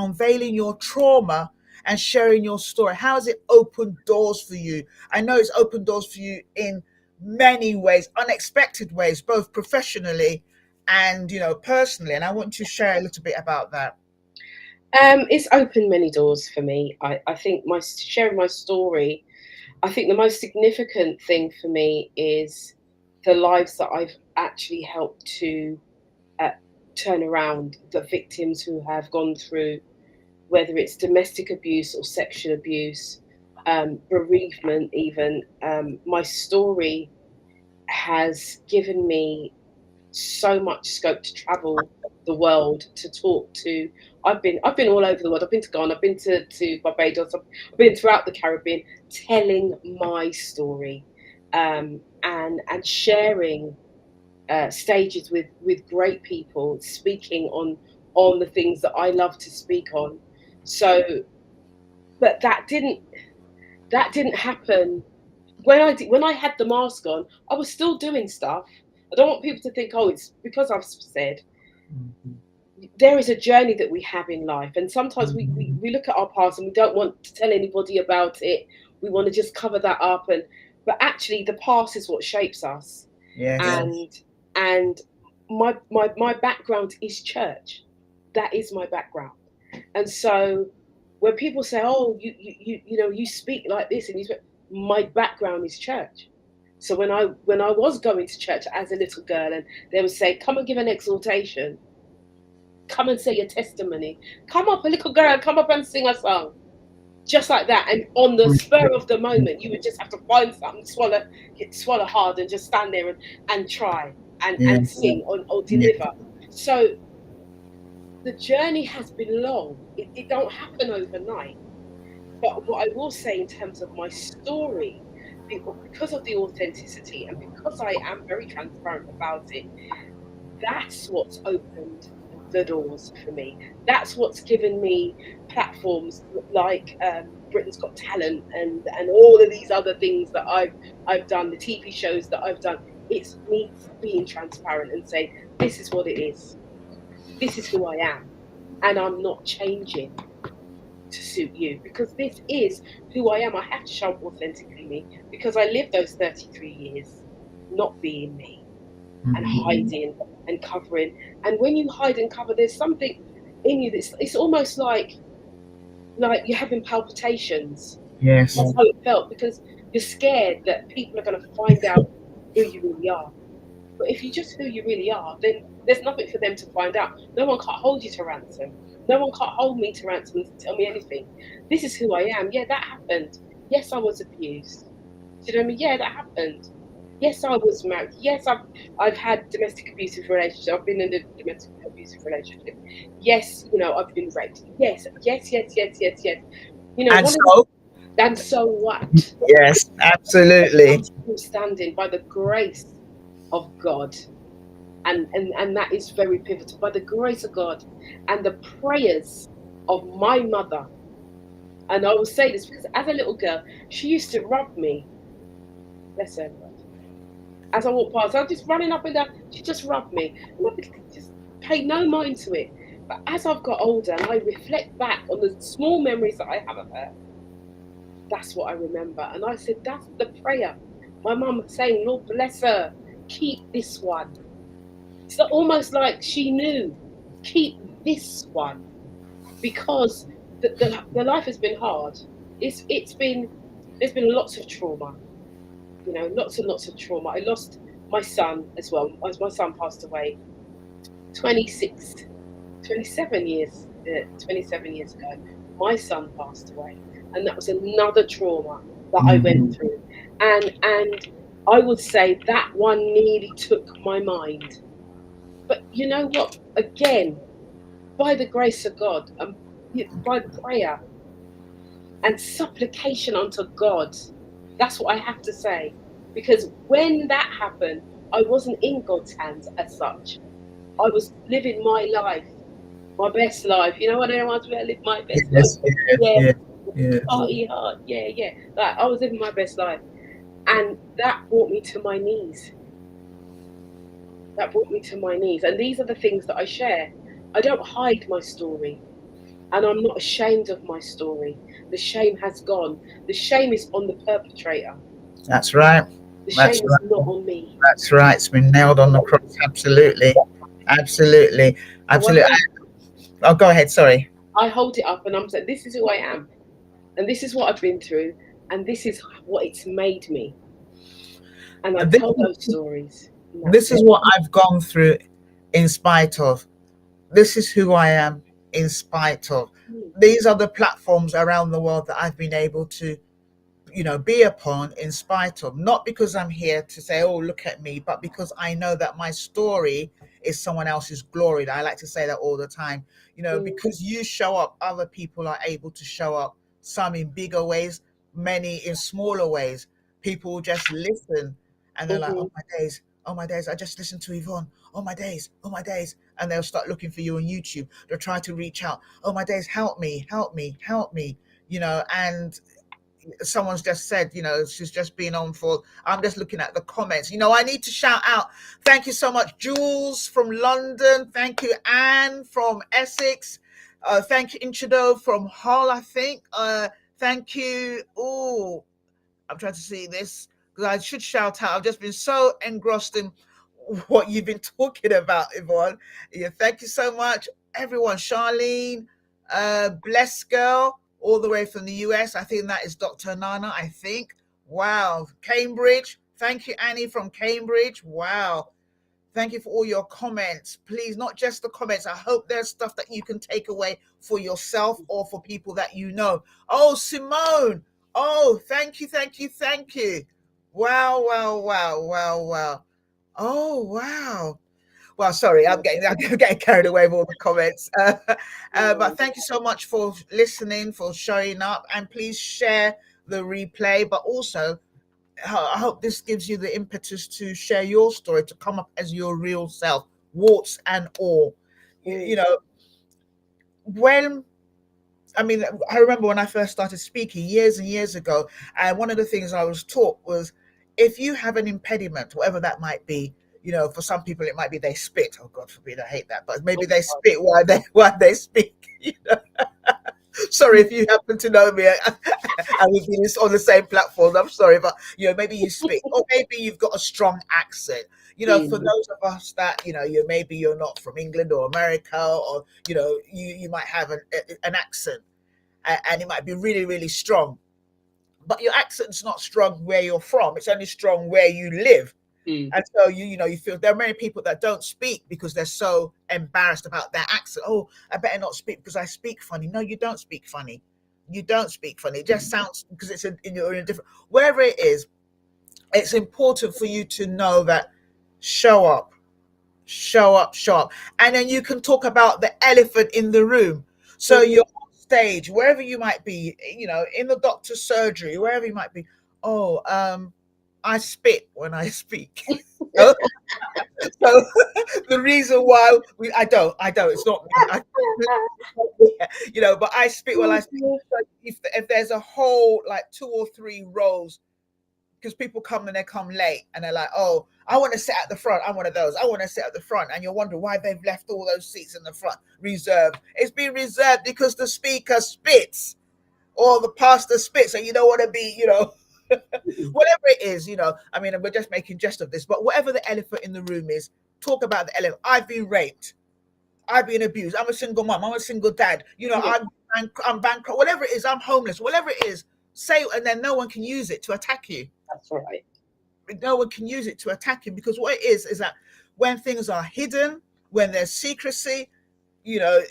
your trauma and sharing your story, how has it opened doors for you? I know it's opened doors for you in many ways, unexpected ways, both professionally and, you know, personally. And I want you to share a little bit about that. It's opened many doors for me. I think sharing my story, I think the most significant thing for me is the lives that I've actually helped to turn around, the victims who have gone through, whether it's domestic abuse or sexual abuse, bereavement even. My story has given me so much scope to travel the world, to talk to. I've been all over the world. I've been to Ghana, I've been to Barbados, I've been throughout the Caribbean, telling my story, and sharing stages with great people, speaking on the things that I love to speak on. So, but that didn't happen when I had the mask on. I was still doing stuff. I don't want people to think, oh, it's because I've said. There is a journey that we have in life, and sometimes we look at our past and we don't want to tell anybody about it. We want to just cover that up, but actually the past is what shapes us. Yes. And my background is church. That is my background. And so when people say, oh, you know, you speak like this, and my background is church. So when I was going to church as a little girl, and they would say, come and give an exhortation, come and say your testimony, come up, a little girl, come up and sing a song, just like that. And on the spur of the moment, you would just have to find something, swallow hard, and just stand there and try and sing or deliver. So the journey has been long. It don't happen overnight. But what I will say in terms of my story, because of the authenticity and because I am very transparent about it, that's what's opened the doors for me. That's what's given me platforms like Britain's Got Talent and all of these other things that I've done, the TV shows that I've done. It's me being transparent and saying, this is what it is. This is who I am. And I'm not changing to suit you, because this is who I am. I have to show up authentically me, because I lived those 33 years not being me and hiding and covering. And when you hide and cover, there's something in you it's almost like you're having palpitations. Yes. That's how it felt, because you're scared that people are going to find out who you really are. But if you're just who you really are, then there's nothing for them to find out. No one can't hold you to ransom. No one can't hold me to ransom and tell me anything. This is who I am. Yeah, that happened. Yes, I was abused. Do you know what I mean? Yeah, that happened. Yes, I was married. Yes, I've had domestic abusive relationship. I've been in a domestic abusive relationship. Yes, I've been raped. Yes, yes, yes, yes, yes, yes. And One of the, so, and so what? yes, absolutely. I'm still standing by the grace of God, and that is very pivotal. By the grace of God and the prayers of my mother. And I will say this because as a little girl, she used to rub me. Bless her, Lord. As I walked past, I was just running up and down. She just rubbed me, and I would just pay no mind to it. But as I've got older and I reflect back on the small memories that I have of her, that's what I remember. And I said, that's the prayer. My mum was saying, Lord bless her, keep this one. It's almost like she knew, keep this one, because the life has been hard. There's been lots of trauma, lots and lots of trauma. I lost my son as well. As my son passed away 26, 27 years, 27 years ago. My son passed away, and that was another trauma that I went through. And I would say that one nearly took my mind. But you know what? Again, by the grace of God and by prayer and supplication unto God, that's what I have to say. Because when that happened, I wasn't in God's hands as such. I was living my life, my best life. You know what I want to live my best life? Yes, yes, Yeah, yes, yes. party hard. Yeah, yeah. Like I was living my best life. And that brought me to my knees. That brought me to my knees. And these are the things that I share. I don't hide my story. And I'm not ashamed of my story. The shame has gone. The shame is on the perpetrator. That's right. The That's shame is right. not on me. That's right. It's been nailed on the cross. Absolutely. Absolutely. So Absolutely. Oh, go ahead. Sorry. I hold it up and I'm saying, this is who I am. And this is what I've been through. And this is what it's made me. And I This, tell those stories. this is what I've gone through in spite of. This is who I am in spite of. These are the platforms around the world that I've been able to be upon in spite of, not because I'm here to say, oh, look at me, but because I know that my story is someone else's glory. I like to say that all the time. Because you show up, other people are able to show up, some in bigger ways, many in smaller ways. People just listen and they're like, oh my days, I just listened to Yvonne. Oh my days, oh my days. And they'll start looking for you on YouTube. They'll try to reach out. Oh my days, help me, help me, help me. And someone's just said, she's just been on for, I'm just looking at the comments. I need to shout out, thank you so much, Jules from London. Thank you, Anne from Essex. Thank you, Inchido from Hull, I think. Thank you. Oh, I'm trying to see this because I should shout out. I've just been so engrossed in what you've been talking about, Yvonne. Yeah, thank you so much, everyone. Charlene, Bless Girl, all the way from the US. I think that is Dr. Nana, I think. Wow. Cambridge. Thank you, Annie from Cambridge. Wow. Thank you for all your comments. Please, not just the comments. I hope there's stuff that you can take away for yourself or for people that you know. Oh, Simone. Oh, thank you, thank you, thank you. Wow, wow, wow, wow, wow. Oh, wow. Well, sorry, I'm getting carried away with all the comments. But thank you so much for listening, for showing up, and please share the replay. But also, I hope this gives you the impetus to share your story, to come up as your real self, warts and all. When I remember when I first started speaking years and years ago, and one of the things I was taught was, if you have an impediment, whatever that might be, for some people it might be they spit. Oh God forbid, I hate that. But maybe they spit while they speak. Sorry if you happen to know me. I would be on the same platform. I'm sorry, but maybe you speak, or maybe you've got a strong accent. For those of us that maybe you're not from England or America, or you might have an accent, and it might be really, really strong. But your accent's not strong where you're from. It's only strong where you live. And so you feel there are many people that don't speak because they're so embarrassed about their accent. Oh, I better not speak because I speak funny. No, you don't speak funny. You don't speak funny. It just sounds, because it's you're in a different, wherever it is, it's important for you to know that show up, show up, show up. And then you can talk about the elephant in the room. So you're on stage, wherever you might be, in the doctor's surgery, wherever you might be. Oh, I spit when I speak. So the reason why I don't, it's not me. But I spit when I speak. So if there's a whole like 2 or 3 rows, because people come and they come late and they're like, oh, I want to sit at the front. I'm one of those. I want to sit at the front. And you're wondering why they've left all those seats in the front reserved. It's been reserved because the speaker spits or the pastor spits, and you don't want to be, whatever it is, I mean, we're just making jest of this, but whatever the elephant in the room is, talk about the elephant. I've been raped. I've been abused. I'm a single mom. I'm a single dad. I'm bankrupt. Whatever it is, I'm homeless. Whatever it is, say, and then no one can use it to attack you. That's right. No one can use it to attack you, because what it is that when things are hidden, when there's secrecy, you're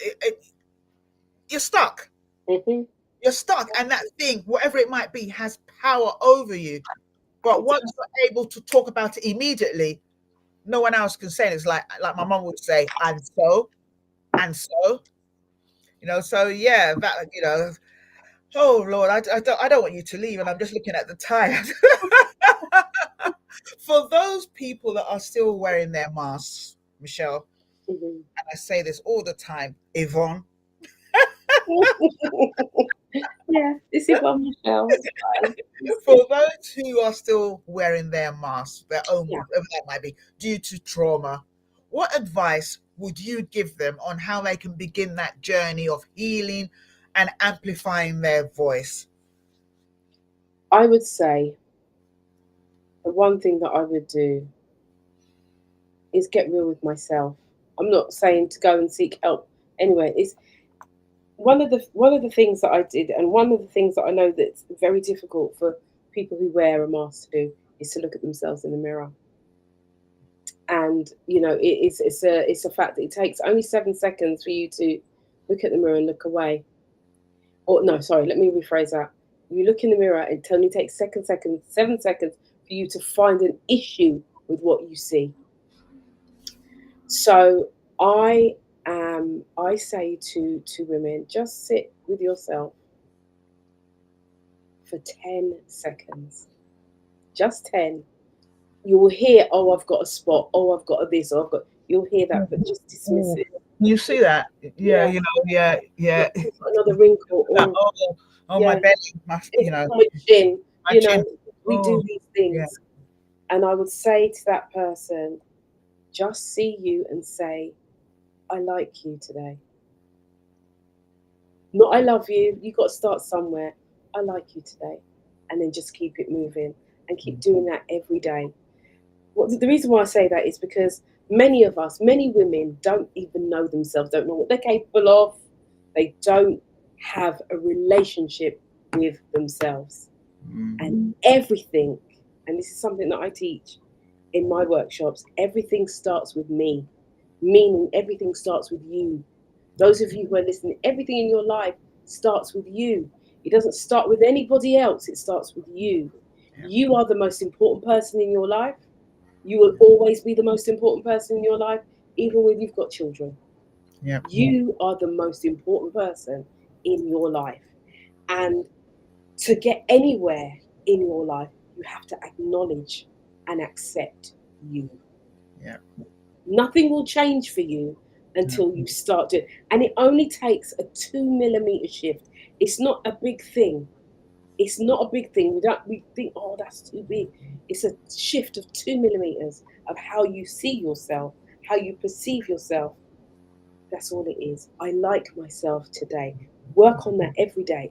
stuck. Mm-hmm. You're stuck, and that thing, whatever it might be, has power over you. But once you're able to talk about it immediately, no one else can say it. It's like my mom would say, and so, so yeah, that, oh Lord, I don't want you to leave, and I'm just looking at the time. For those people that are still wearing their masks, Michele, and I say this all the time, Yvonne. Yeah, it's Yvonne, Michele. For those who are still wearing their masks, their own, whatever that might be, due to trauma, what advice would you give them on how they can begin that journey of healing and amplifying their voice? I would say the one thing that I would do is get real with myself. I'm not saying to go and seek help anyway. It's one of the things that I did, and one of the things that I know that's very difficult for people who wear a mask to do, is to look at themselves in the mirror. And it's a fact that it takes only 7 seconds for you to look at the mirror and look away. Or no, sorry, let me rephrase that. You look in the mirror, it only takes 7 seconds for you to find an issue with what you see. So I say to women, just sit with yourself for 10 seconds. Just 10. You will hear, oh, I've got a spot, oh, I've got a this, or you'll hear that, but just dismiss it. You see that? Yeah. Another wrinkle. Or, my belly, my chin. My chin. We do these things. Yeah. And I would say to that person, just see you and say, I like you today. Not I love you. You got to start somewhere. I like you today. And then just keep it moving and keep doing that every day. The reason why I say that is because many women don't even know themselves, don't know what they're capable of. They don't have a relationship with themselves. And everything, and this is something that I teach in my workshops, everything starts with me, meaning everything starts with you. Those of you who are listening, everything in your life starts with you. It doesn't start with anybody else. It starts with you. Yeah. You are the most important person in your life. You will always be the most important person in your life, even when you've got children. Yeah. You are the most important person in your life. And to get anywhere in your life, you have to acknowledge and accept you. Yeah. Nothing will change for you until you start doing. And it only takes a 2 millimeter shift. It's not a big thing. It's not a big thing. We think, oh, that's too big. It's a shift of 2 millimeters of how you see yourself, how you perceive yourself. That's all it is. I like myself today. Work on that every day,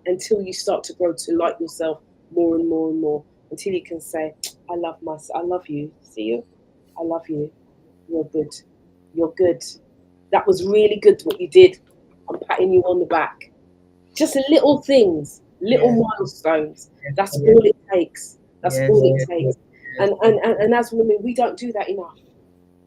until you start to grow to like yourself more and more and more, until you can say, I love myself. I love you. See you? I love you. You're good. You're good. That was really good what you did. I'm patting you on the back. Just little things, milestones. That's all it takes. That's all it takes. And as women, we don't do that enough.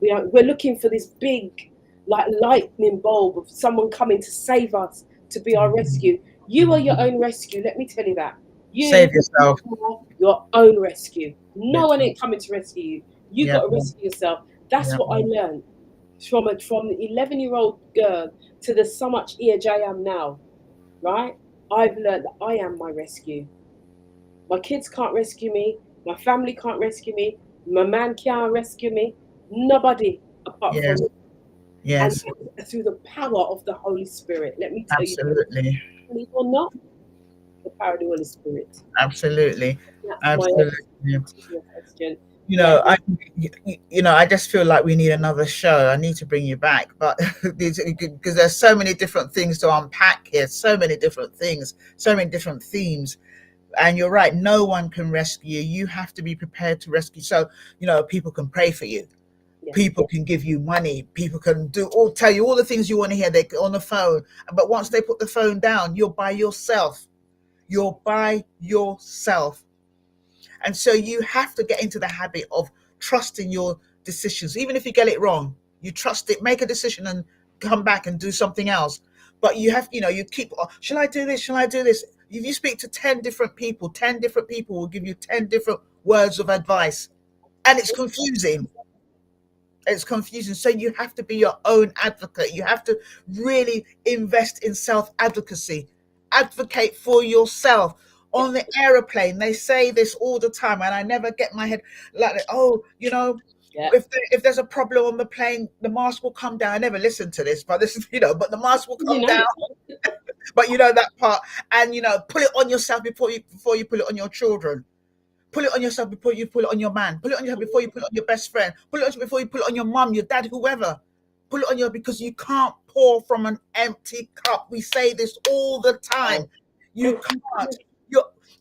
We're looking for this big, like lightning bulb of someone coming to save us, to be our rescue. You are your own rescue. Let me tell you that. Save yourself. are your own rescue. No That's one right. ain't coming to rescue you. You Yeah. got to rescue yourself. That's Yeah. what I learned from the 11-year-old girl to the so much age I am now. Right? I've learned that I am my rescue. My kids can't rescue me. My family can't rescue me. My man can't rescue me. Nobody apart from Yes. me. And Yes. through the power of the Holy Spirit. Let me tell you, Absolutely. believe or not, the power of the Holy Spirit. Absolutely. That's my Absolutely. answer to your question. You Yeah. know, I just feel like we need another show. I need to bring you back, but because there's so many different things to unpack here, so many different things, so many different themes. And you're right, no one can rescue you. You have to be prepared to rescue. So, people can pray for you. Yeah. People can give you money. People can tell you all the things you want to hear. They on the phone, but once they put the phone down, you're by yourself. You're by yourself. And so you have to get into the habit of trusting your decisions. Even if you get it wrong, you trust it, make a decision and come back and do something else. But you have, you keep, shall I do this? Shall I do this? If you speak to 10 different people, 10 different people will give you 10 different words of advice. And it's confusing. It's confusing. So you have to be your own advocate. You have to really invest in self-advocacy. Advocate for yourself. On the aeroplane, they say this all the time, and I never get my head like, Yeah. if there's a problem on the plane, the mask will come down. I never listen to this, but this is, but the mask will come down. But that part, and put it on yourself before you put it on your children. Pull it on yourself before you pull it on your man. Pull it on yourself before you pull it on your best friend. Pull it on before you pull it on your mum, your dad, whoever. Pull it on because you can't pour from an empty cup. We say this all the time. You can't.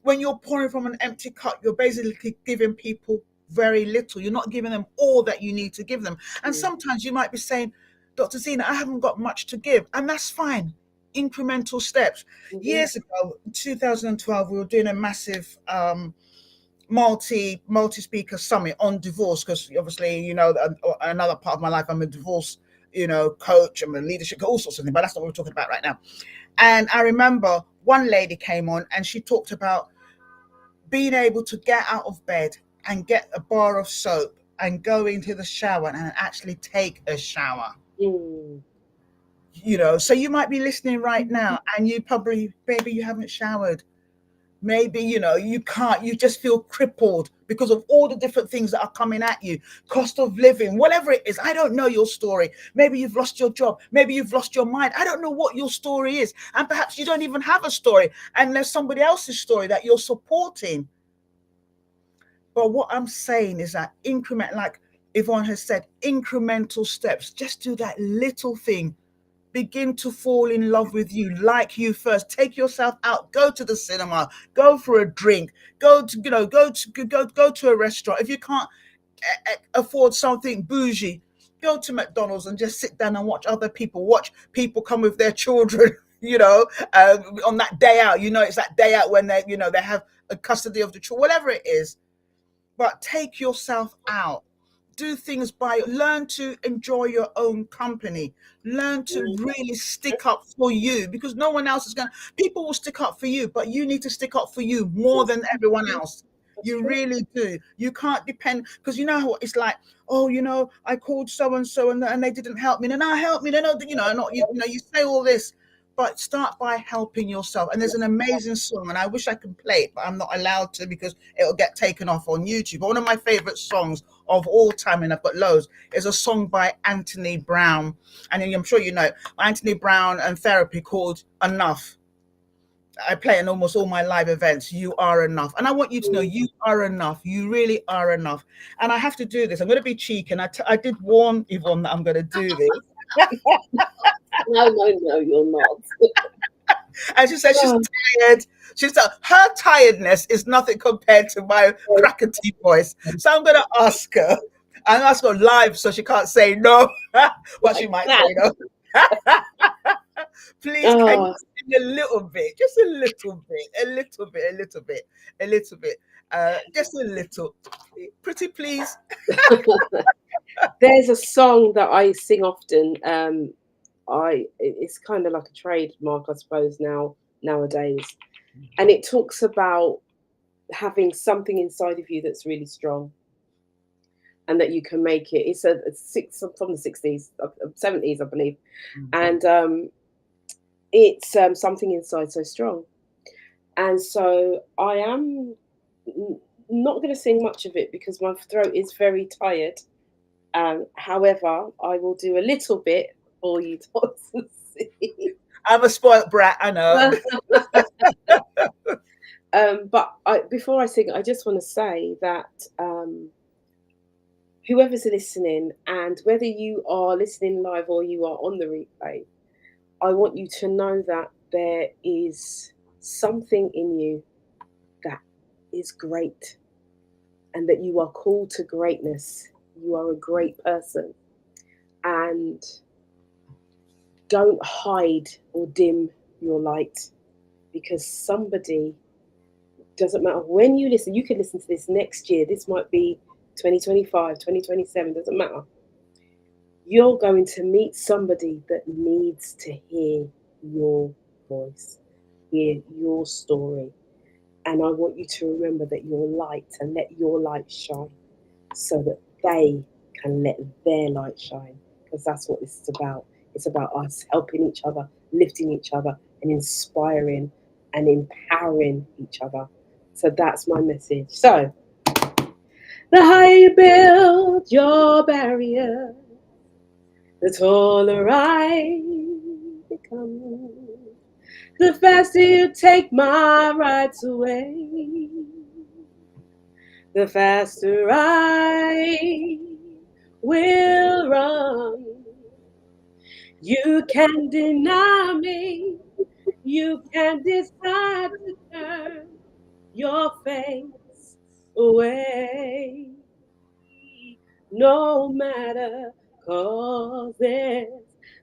When you're pouring from an empty cup, you're basically giving people very little. You're not giving them all that you need to give them. And sometimes you might be saying, Dr. Zena, I haven't got much to give. And that's fine. Incremental steps. Years ago, 2012, we were doing a massive multi-speaker summit on divorce, because obviously another part of my life, I'm a divorce coach, I'm a leadership, all sorts of things, but that's not what we're talking about right now. And I remember one lady came on and she talked about being able to get out of bed and get a bar of soap and go into the shower and actually take a shower. So you might be listening right now and you probably, maybe you haven't showered. Maybe, you can't, you just feel crippled because of all the different things that are coming at you. Cost of living, whatever it is. I don't know your story. Maybe you've lost your job. Maybe you've lost your mind. I don't know what your story is. And perhaps you don't even have a story. And there's somebody else's story that you're supporting. But what I'm saying is that like Yvonne has said, incremental steps. Just do that little thing. Begin to fall in love with you, like you first. Take yourself out, go to the cinema, go for a drink, go to a restaurant. If you can't afford something bougie, go to McDonald's and just sit down and watch people come with their children, on that day out. It's that day out when they have a custody of the children, whatever it is. But take yourself out. Do things learn to enjoy your own company. Learn to really stick up for you, because no one else is people will stick up for you, but you need to stick up for you more than everyone else. You really do. You can't depend, because what it's like. Oh, I called so and so and they didn't help me. And now help me. They know that, not you say all this, but start by helping yourself. And there's an amazing song, and I wish I could play it, but I'm not allowed to because it'll get taken off on YouTube. But one of my favorite songs of all time, and I've got loads, is a song by Anthony Brown. And I'm sure you know it, Anthony Brown and Therapy, called Enough. I play in almost all my live events. You are enough. And I want you to know you are enough. You really are enough. And I have to do this. I'm going to be cheeky. And I did warn Yvonne that I'm going to do this. No, you're not. And she said she's tired. She said her tiredness is nothing compared to my crackety voice. So I'm going to ask her. And ask her live so she can't say no. But she might say no. Please, can you sing a little bit? Just a little bit. Just a little. Pretty please. There's a song that I sing often. It's kind of like a trademark, I suppose, nowadays. And it talks about having something inside of you that's really strong and that you can make it. It's from the 60s, 70s, I believe. And it's something inside so strong. And so I am not going to sing much of it because my throat is very tired. However, I will do a little bit for you, Dr. Zee. I'm a spoilt brat, I know. But before I sing, I just want to say that whoever's listening, and whether you are listening live or you are on the replay, I want you to know that there is something in you that is great and that you are called to greatness. You are a great person. And don't hide or dim your light, because somebody, doesn't matter when you listen, you can listen to this next year. This might be 2025, 2027, doesn't matter. You're going to meet somebody that needs to hear your voice, hear your story. And I want you to remember that you're light, and let your light shine so that they can let their light shine, because that's what this is about. It's about us helping each other, lifting each other, and inspiring and empowering each other. So that's my message. So, the higher you build your barrier, the taller I become. The faster you take my rights away, the faster I will run. You can deny me, you can decide to turn your face away. No matter, 'cause there's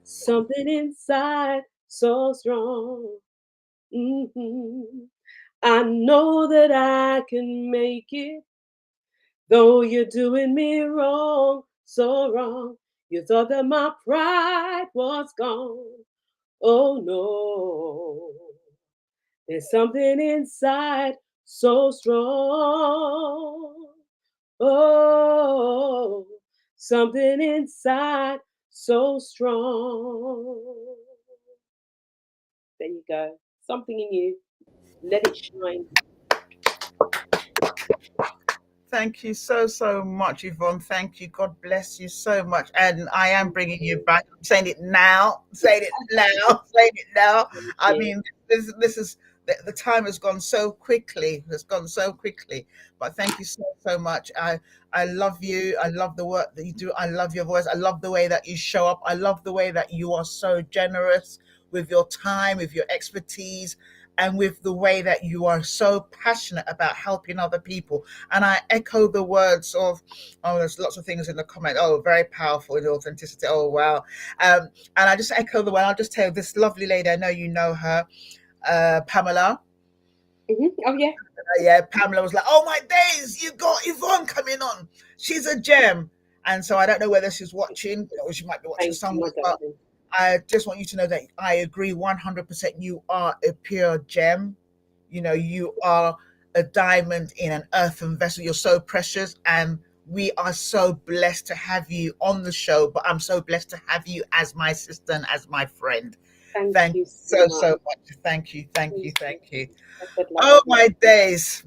something inside so strong. I know that I can make it, though you're doing me wrong, so wrong. You thought that my pride was gone. Oh no, there's something inside so strong. Oh, something inside so strong. There you go. Something in you. Let it shine. Thank you so much, Yvonne. Thank you. God bless you so much. And I am bringing you back. I'm saying it now. Saying it now. Saying it now. I mean, this is the time has gone so quickly. Has gone so quickly. But thank you so much. I love you. I love the work that you do. I love your voice. I love the way that you show up. I love the way that you are so generous with your time, with your expertise, and with the way that you are so passionate about helping other people. And I echo the words of, there's lots of things in the comment. Oh, very powerful in authenticity. Oh, wow. And I just echo the word. I'll just tell you, this lovely lady, I know you know her, Pamela. Oh, yeah. Yeah, Pamela was like, oh my days, you got Yvonne coming on. She's a gem. And so I don't know whether she's watching, or she might be watching somewhere. But I just want you to know that I agree 100%. You are a pure gem. You know, you are a diamond in an earthen vessel. You're so precious, and we are so blessed to have you on the show. But I'm so blessed to have you as my sister and as my friend. Thank you so much. Thank you. Oh, my days.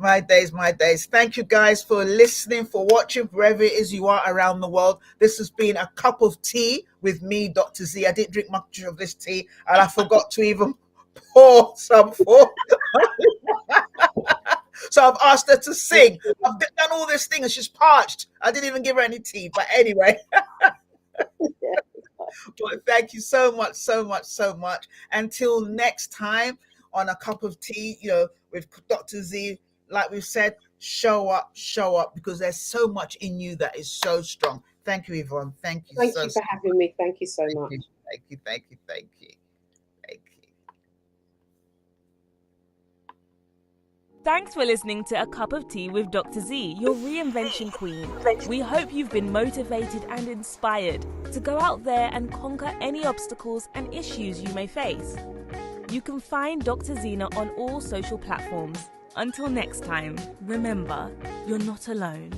Thank you guys for listening, for watching, wherever it is you are around the world. This has been a cup of tea with me, Dr. Zee. I didn't drink much of this tea, and I forgot to even pour some for. So I've asked her to sing. I've done all this thing and she's parched. I didn't even give her any tea. But anyway. But thank you so much. Until next time on a cup of tea, with Dr. Zee, like we've said, show up, because there's so much in you that is so strong. Thank you, Yvonne. Thank you for having me. Thank you so much. Thank you. Thanks for listening to A Cup of Tea with Dr. Zee, your reinvention queen. We hope you've been motivated and inspired to go out there and conquer any obstacles and issues you may face. You can find Dr. Zena on all social platforms. Until next time, remember, you're not alone.